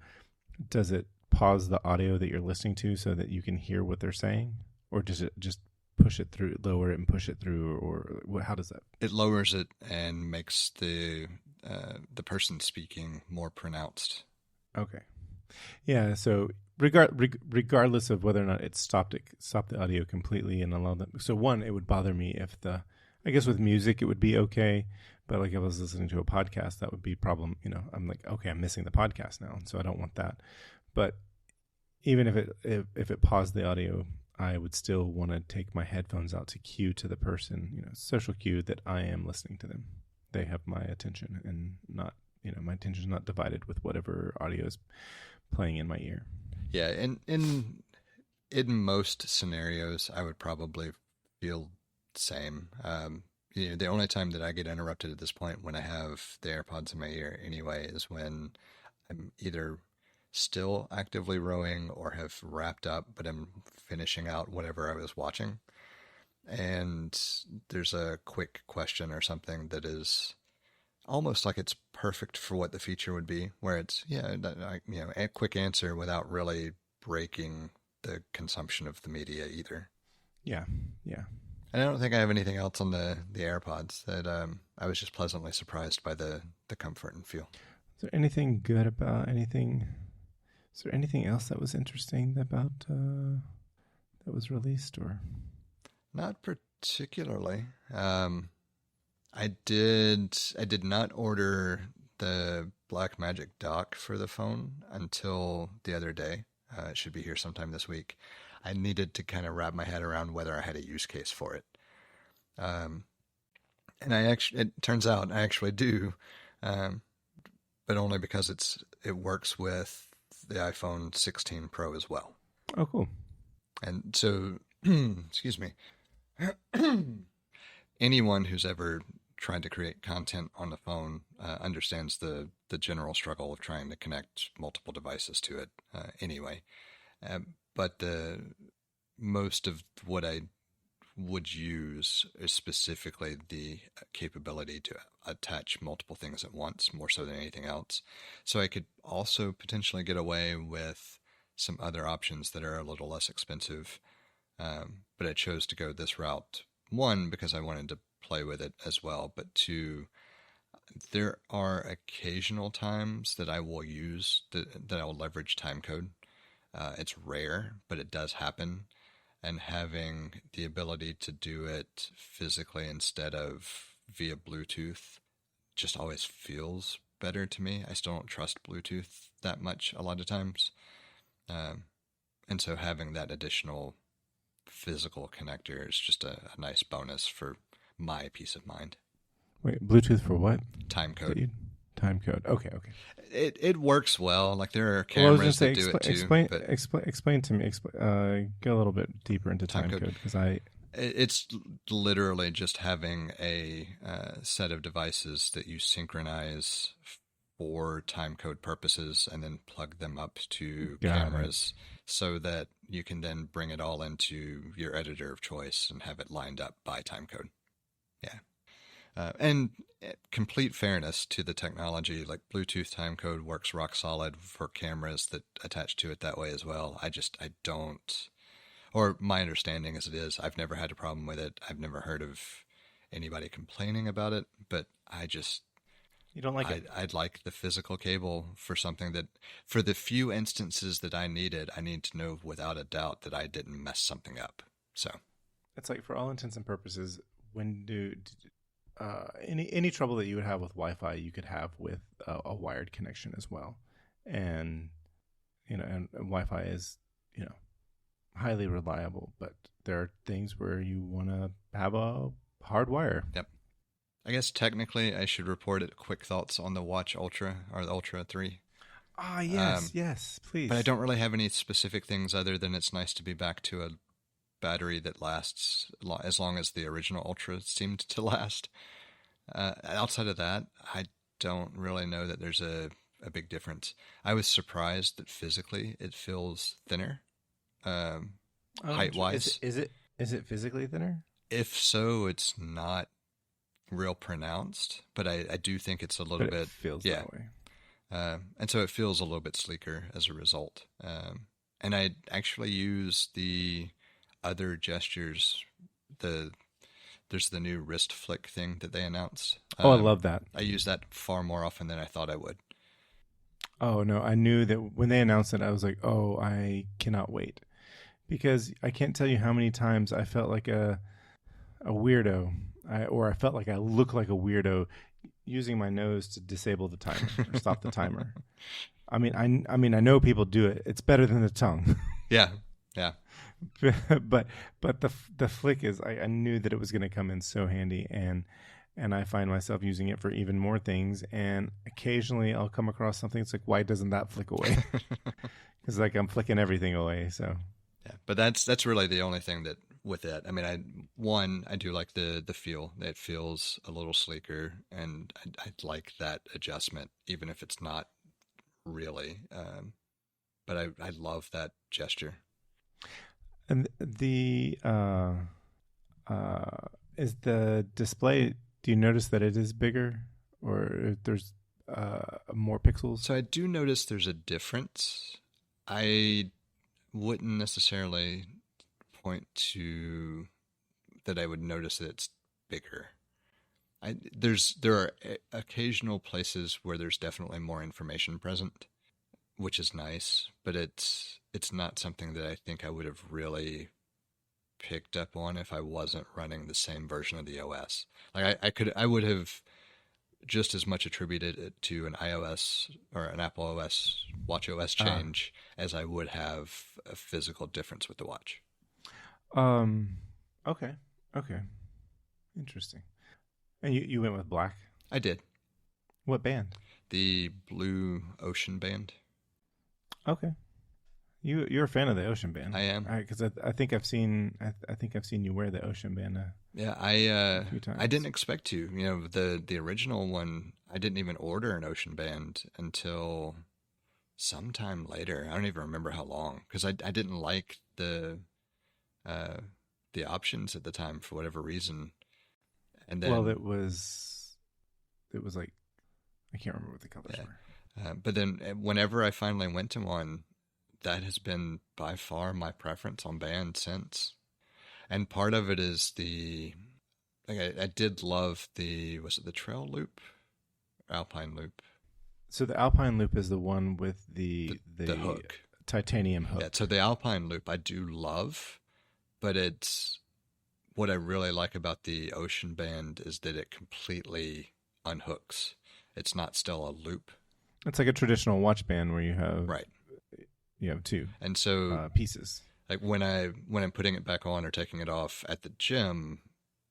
does it pause the audio that you're listening to so that you can hear what they're saying, or does it just lower it and push it through, or how does that? It lowers it and makes the person speaking more pronounced. Okay, yeah. So regardless of whether or not it stopped the audio completely and allowed them. So one, it would bother me if I guess with music it would be okay, but like if I was listening to a podcast, that would be a problem. I'm like, okay, I'm missing the podcast now, so I don't want that. But even if it paused the audio, I would still want to take my headphones out to cue to the person, social cue that I am listening to them. They have my attention, and not, my attention is not divided with whatever audio is playing in my ear. Yeah, and in most scenarios, I would probably feel the same. The only time that I get interrupted at this point when I have the AirPods in my ear anyway is when I'm either still actively rowing or have wrapped up, but I'm finishing out whatever I was watching. And there's a quick question or something that is almost like it's perfect for what the feature would be, where it's, a quick answer without really breaking the consumption of the media either. Yeah. And I don't think I have anything else on the AirPods that I was just pleasantly surprised by the comfort and feel. Is there anything good about anything? Is there anything else that was interesting about that was released, or? Not particularly. I did not order the Blackmagic dock for the phone until the other day. It should be here sometime this week. I needed to kind of wrap my head around whether I had a use case for it. And it turns out I actually do, but only because it works with the iPhone 16 Pro as well. Oh, cool. And so, excuse me, anyone who's ever tried to create content on the phone understands the general struggle of trying to connect multiple devices to it anyway. But most of what I would use is specifically the capability to attach multiple things at once, more so than anything else. So I could also potentially get away with some other options that are a little less expensive. But I chose to go this route. One, because I wanted to play with it as well, but two, there are occasional times that I will use that I will leverage timecode. It's rare, but it does happen. and having the ability to do it physically instead of via Bluetooth just always feels better to me. I still don't trust Bluetooth that much a lot of times. And so having that additional physical connector is just a nice bonus for my peace of mind. Wait, Bluetooth for what? Time code. Time code. Okay. It works well. Like there are cameras that do it too. Explain to me. Go a little bit deeper into time code because it's literally just having a set of devices that you synchronize for time code purposes and then plug them up to cameras so that you can then bring it all into your editor of choice and have it lined up by time code. Yeah. And complete fairness to the technology, like Bluetooth time code works rock solid for cameras that attach to it that way as well. I don't, or my understanding as it is, I've never had a problem with it. I've never heard of anybody complaining about it, but you don't like it? I'd like the physical cable for something that, for the few instances that I need to know without a doubt that I didn't mess something up. So it's like, for all intents and purposes, when any trouble that you would have with Wi-Fi, you could have with a wired connection as well. And and Wi-Fi is highly reliable, but there are things where you want to have a hard wire. Yep. I guess technically I should report it. Quick thoughts on the Watch Ultra or the Ultra 3. Ah, yes, please. But I don't really have any specific things other than it's nice to be back to a battery that lasts as long as the original Ultra seemed to last. Outside of that, I don't really know that there's a big difference. I was surprised that physically it feels thinner, height-wise. Is it physically thinner? If so, it's not real pronounced, but I do think it's a little bit feels that way. And so it feels a little bit sleeker as a result. And I actually use the other gestures. There's the new wrist flick thing that they announced. I love that. I use that far more often than I thought I would. Oh no, I knew that when they announced it, I was like, oh, I cannot wait, because I can't tell you how many times I felt like a weirdo. I felt like I looked like a weirdo using my nose to disable the timer or stop the timer. I mean, I know people do it. It's better than the tongue. Yeah. but the flick is, I knew that it was going to come in so handy, and I find myself using it for even more things. And occasionally I'll come across something. It's like, why doesn't that flick away? Because like I'm flicking everything away. So yeah, but that's really the only thing that with it. I mean, I do like the feel. It feels a little sleeker, and I like that adjustment, even if it's not really. But I love that gesture. And the is the display, do you notice that it is bigger, or if there's more pixels? So I do notice there's a difference. I wouldn't necessarily point to that I would notice that it's bigger. There are occasional places where there's definitely more information present, which is nice, but it's not something that I think I would have really picked up on if I wasn't running the same version of the OS. Like I would have just as much attributed it to an iOS or an Apple OS, Watch OS change as I would have a physical difference with the watch. Okay. Interesting. And you went with black? I did. What band? The Blue Ocean band. Okay. You're a fan of the Ocean band. I am. Because I think I've seen you wear the Ocean band. Yeah, a few times. I didn't expect to. The original one, I didn't even order an Ocean band until sometime later. I don't even remember how long, because I didn't like the options at the time for whatever reason. And then, it was like, I can't remember what the colors were. But then whenever I finally went to one, that has been by far my preference on band since. And part of it is I did love was it the Trail Loop? Alpine Loop? So the Alpine Loop is the one with the hook. Titanium hook. Yeah, so the Alpine Loop I do love, but it's what I really like about the Ocean band is that it completely unhooks. It's not still a loop. It's like a traditional watch band where Right. you have two And so pieces. like when I'm putting it back on or taking it off at the gym,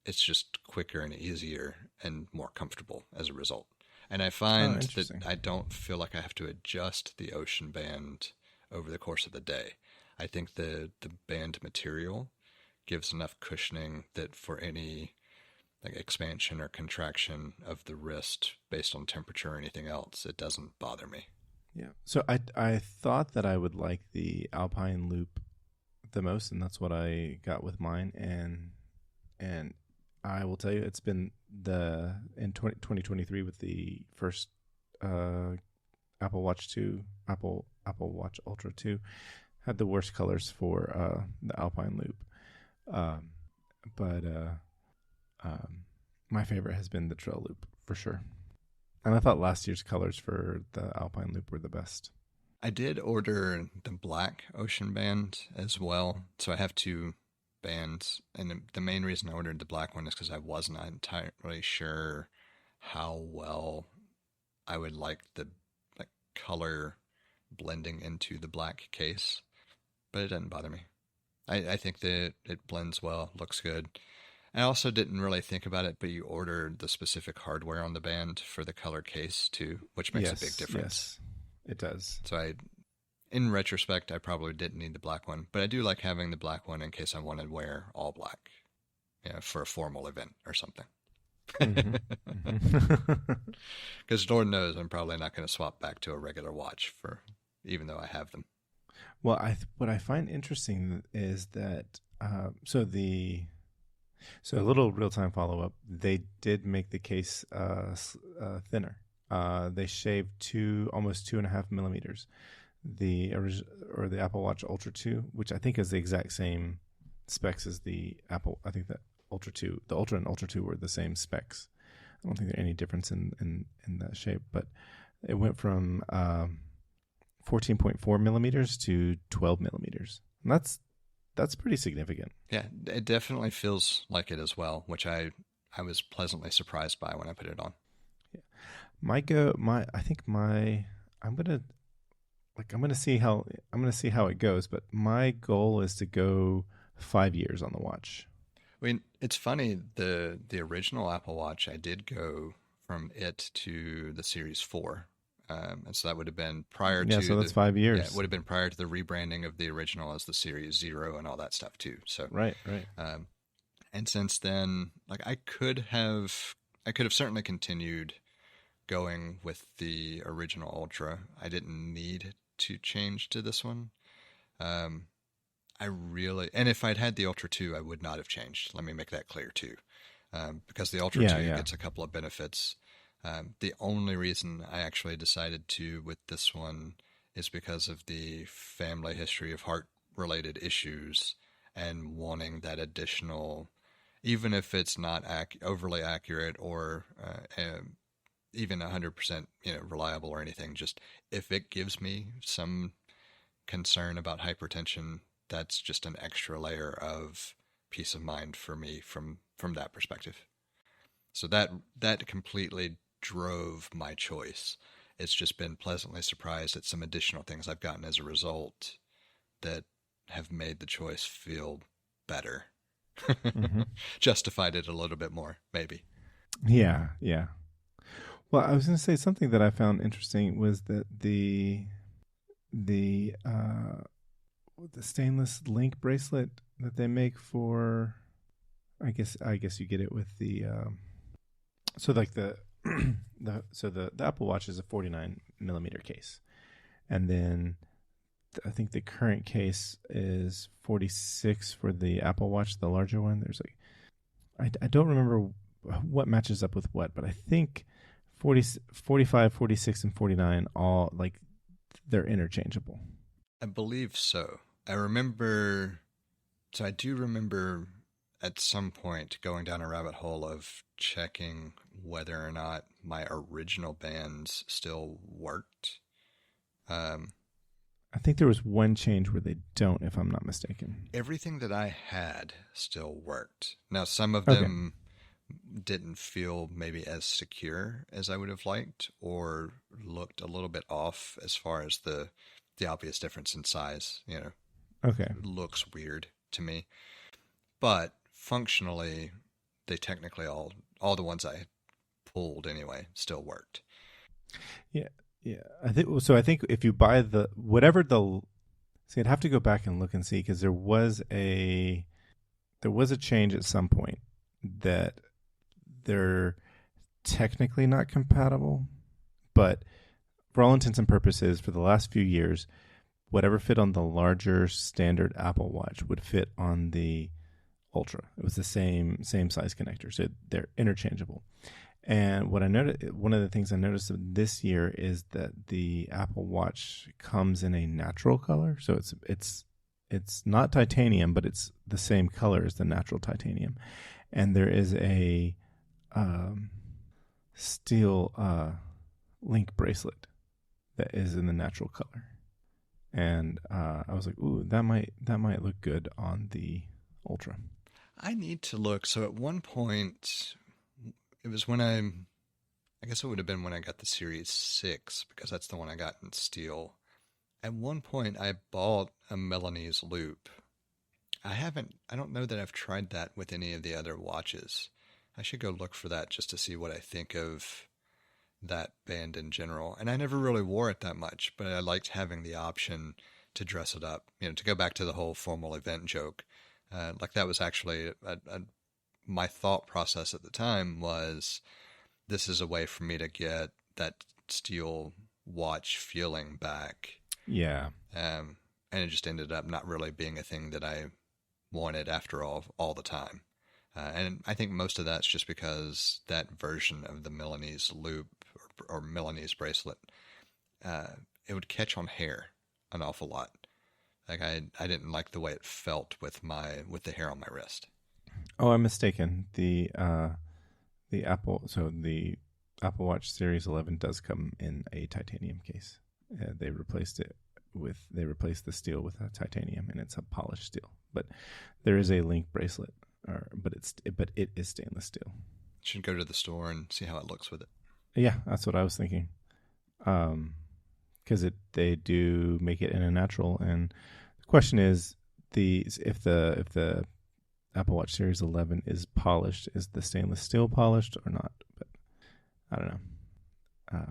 it's just quicker and easier and more comfortable as a result. And I find that I don't feel like I have to adjust the Ocean band over the course of the day. I think the band material gives enough cushioning that for any like expansion or contraction of the wrist based on temperature or anything else, it doesn't bother me. Yeah. So I thought that I would like the Alpine Loop the most, and that's what I got with mine. And I will tell you, it's been in 2023 with the first Apple Watch 2, Apple Watch Ultra 2, had the worst colors for the Alpine Loop. But my favorite has been the Trail Loop for sure. And I thought last year's colors for the Alpine Loop were the best. I did order the black Ocean band as well. So I have two bands. And the main reason I ordered the black one is because I was not entirely sure how well I would like the color blending into the black case. But it doesn't bother me. I think that it blends well, looks good. I also didn't really think about it, but you ordered the specific hardware on the band for the color case too, which makes a big difference. Yes, it does. So in retrospect, I probably didn't need the black one, but I do like having the black one in case I want to wear all black, for a formal event or something. Because Lord knows I'm probably not going to swap back to a regular watch even though I have them. Well, what I find interesting is that so a little real-time follow-up. They did make the case thinner. They shaved almost 2.5 millimeters. The Apple Watch Ultra 2, which I think is the exact same specs as the Apple. I think that Ultra 2, the Ultra and Ultra 2 were the same specs. I don't think there's any difference in that shape, but it went from 14.4 millimeters to 12 millimeters. And that's pretty significant. Yeah, it definitely feels like it as well, which I was pleasantly surprised by when I put it on. Yeah. I'm gonna see how it goes, but my goal is to go 5 years on the watch. I mean, it's funny, the original Apple Watch, I did go from it to the Series 4. And so that would have been prior to... Yeah, so that's 5 years. Yeah, it would have been prior to the rebranding of the original as the Series 0 and all that stuff too. So Right. And since then, I could have certainly continued going with the original Ultra. I didn't need to change to this one. And if I'd had the Ultra 2, I would not have changed. Let me make that clear too. Because the Ultra 2 gets a couple of benefits. The only reason I actually decided to with this one is because of the family history of heart-related issues and wanting that additional, even if it's not overly accurate or even 100% reliable or anything, just if it gives me some concern about hypertension, that's just an extra layer of peace of mind for me from that perspective. So that completely drove my choice. It's just been pleasantly surprised at some additional things I've gotten as a result that have made the choice feel better. Justified it a little bit more, maybe. Yeah. Well, I was going to say something that I found interesting was that the stainless link bracelet that they make for, I guess you get it with the the Apple Watch is a 49 millimeter case, and then I think the current case is 46 for the Apple Watch, the larger one. There's I don't remember what matches up with what, but I think 45, 46, and 49 all they're interchangeable. I believe so. I do remember at some point going down a rabbit hole of checking whether or not my original bands still worked. I think there was one change where they don't, if I'm not mistaken. Everything that I had still worked. Now, some of Okay. them didn't feel maybe as secure as I would have liked, or looked a little bit off as far as the obvious difference in size. You know, Okay. looks weird to me. But functionally, they technically all the ones I pulled anyway still worked. Yeah. Yeah. I think so. I think if you buy the whatever the see, I'd have to go back and look and see because there was a change at some point that they're technically not compatible, but for all intents and purposes, for the last few years, whatever fit on the larger standard Apple Watch would fit on the Ultra. It was the same size connector, so they're interchangeable. And what I noticed, one of the things I noticed this year is that the Apple Watch comes in a natural color, so it's not titanium, but it's the same color as the natural titanium. And there is a steel link bracelet that is in the natural color. And I was like, "Ooh, that might look good on the Ultra." I need to look. So at one point, it was when I guess it would have been when I got the Series 6, because that's the one I got in steel. At one point, I bought a Milanese loop. I don't know that I've tried that with any of the other watches. I should go look for that just to see what I think of that band in general. And I never really wore it that much, but I liked having the option to dress it up. You know, to go back to the whole formal event joke. Like that was actually my thought process at the time was this is a way for me to get that steel watch feeling back. Yeah. And it just ended up not really being a thing that I wanted after all the time. And I think most of that's just because that version of the Milanese loop or Milanese bracelet, it would catch on hair an awful lot. Like I didn't like the way it felt with the hair on my wrist. Oh, I'm mistaken. The Apple Watch Series 11 does come in a titanium case. They replaced the steel with a titanium, and it's a polished steel. But there is a link bracelet, but it is stainless steel. Should go to the store and see how it looks with it. Yeah, that's what I was thinking. Because they do make it in a natural, and the question is if the Apple Watch Series 11 is polished, is the stainless steel polished or not? But I don't know.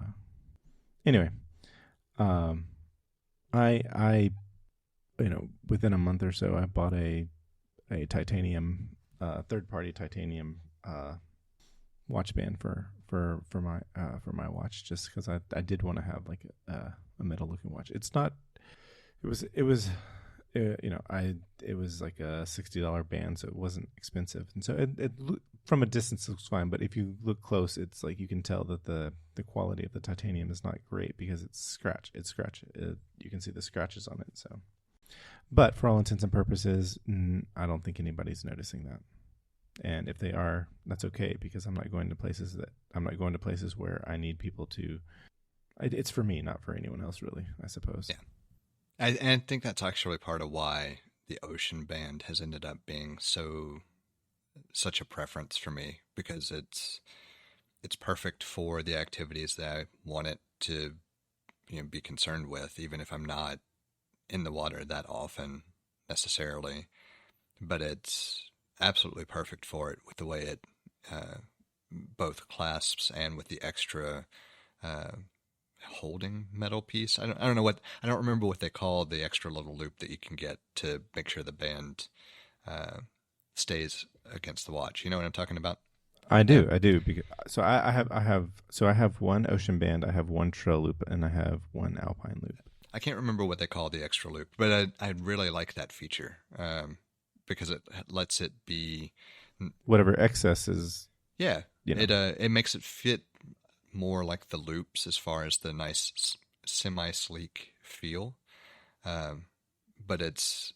Anyway, I within a month or so, I bought a titanium third party titanium watch band for my watch, just because I did want to have like a metal looking watch. It's not. It was it was like a $60 band, so it wasn't expensive, and so it from a distance looks fine. But if you look close, it's like you can tell that the quality of the titanium is not great because it's scratch. You can see the scratches on it. So, but for all intents and purposes, I don't think anybody's noticing that. And if they are, that's okay because I'm not going to places where I need people to. It's for me, not for anyone else, really. I suppose. Yeah. I think that's actually part of why the Ocean Band has ended up being such a preference for me, because it's perfect for the activities that I want it to be concerned with, even if I'm not in the water that often necessarily. But it's absolutely perfect for it with the way it both clasps and with the extra holding metal piece. I don't remember what they call the extra little loop that you can get to make sure the band stays against the watch. You know what I'm talking about? I do. Because, so I have one Ocean Band, I have one Trail Loop, and I have one Alpine Loop. I can't remember what they call the extra loop, but I really like that feature because it lets it be whatever excess is. Yeah, it makes it fit more like the loops as far as the nice semi-sleek feel, but it's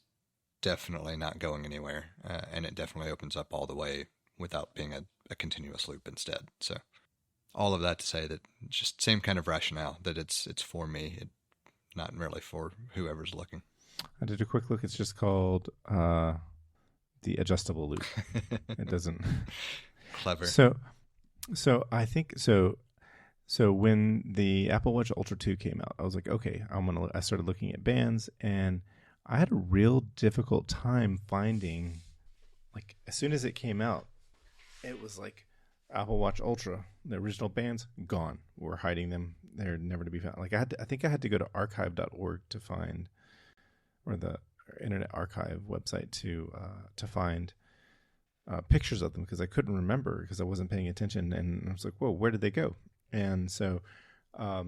definitely not going anywhere, and it definitely opens up all the way without being a continuous loop instead. So all of that to say that just same kind of rationale, that it's for me. not really for whoever's looking. I did a quick look. It's just called the adjustable loop. It doesn't. Clever. So I think so. So when the Apple Watch Ultra 2 came out, I was like, okay, I started looking at bands, and I had a real difficult time finding, like, as soon as it came out, it was like Apple Watch Ultra, the original bands, gone. We're hiding them. They're never to be found. Like I think I had to go to archive.org to find, or the Internet Archive website to find pictures of them, because I couldn't remember because I wasn't paying attention. And I was like, whoa, where did they go? And so I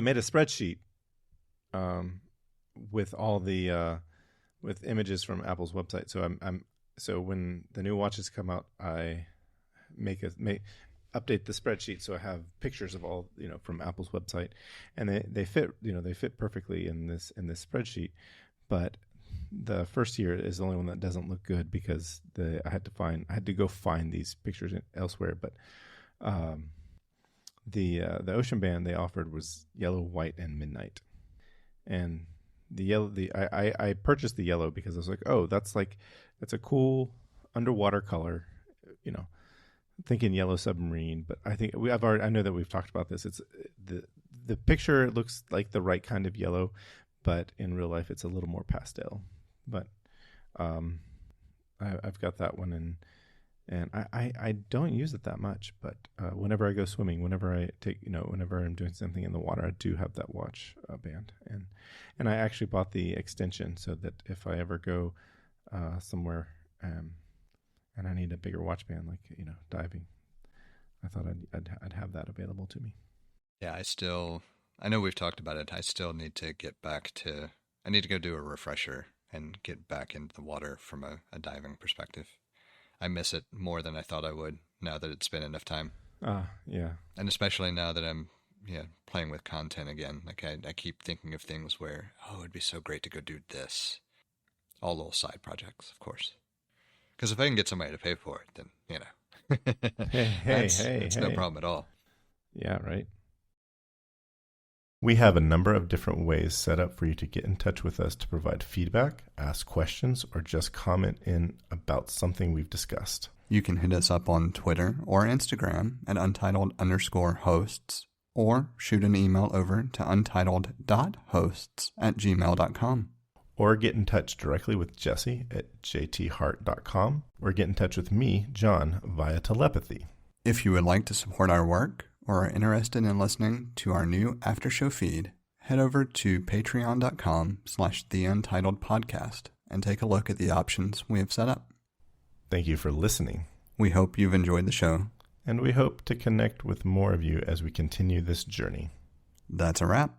made a spreadsheet with all the with images from Apple's website. So so when the new watches come out, I update the spreadsheet so I have pictures of all, from Apple's website, and they fit perfectly in this spreadsheet. But the first year is the only one that doesn't look good because I had to go find these pictures elsewhere. But the Ocean Band they offered was yellow, white, and midnight. And the yellow, I purchased the yellow because I was like, oh, that's a cool underwater color, thinking yellow submarine. But I think I know that we've talked about this. It's the picture looks like the right kind of yellow, but in real life it's a little more pastel. But I've got that one, and I don't use it that much, but whenever I go swimming, whenever I'm doing something in the water, I do have that watch band, and I actually bought the extension so that if I ever go somewhere and I need a bigger watch band, like diving, I thought I'd have that available to me. Yeah, I know we've talked about it. I still need to get back to. I need to go do a refresher and get back into the water from a diving perspective. I miss it more than I thought I would now that it's been enough time. Yeah. And especially now that I'm playing with content again. Like I keep thinking of things where, it'd be so great to go do this. All little side projects, of course. Because if I can get somebody to pay for it, then, it's no problem at all. Yeah, right. We have a number of different ways set up for you to get in touch with us to provide feedback, ask questions, or just comment in about something we've discussed. You can hit us up on Twitter or Instagram at untitled_hosts, or shoot an email over to untitled.hosts@gmail.com. Or get in touch directly with Jesse at jthart.com, or get in touch with me, John, via telepathy. If you would like to support our work, or are interested in listening to our new after show feed, head over to patreon.com/theUntitledPodcast and take a look at the options we have set up. Thank you for listening. We hope you've enjoyed the show. And we hope to connect with more of you as we continue this journey. That's a wrap.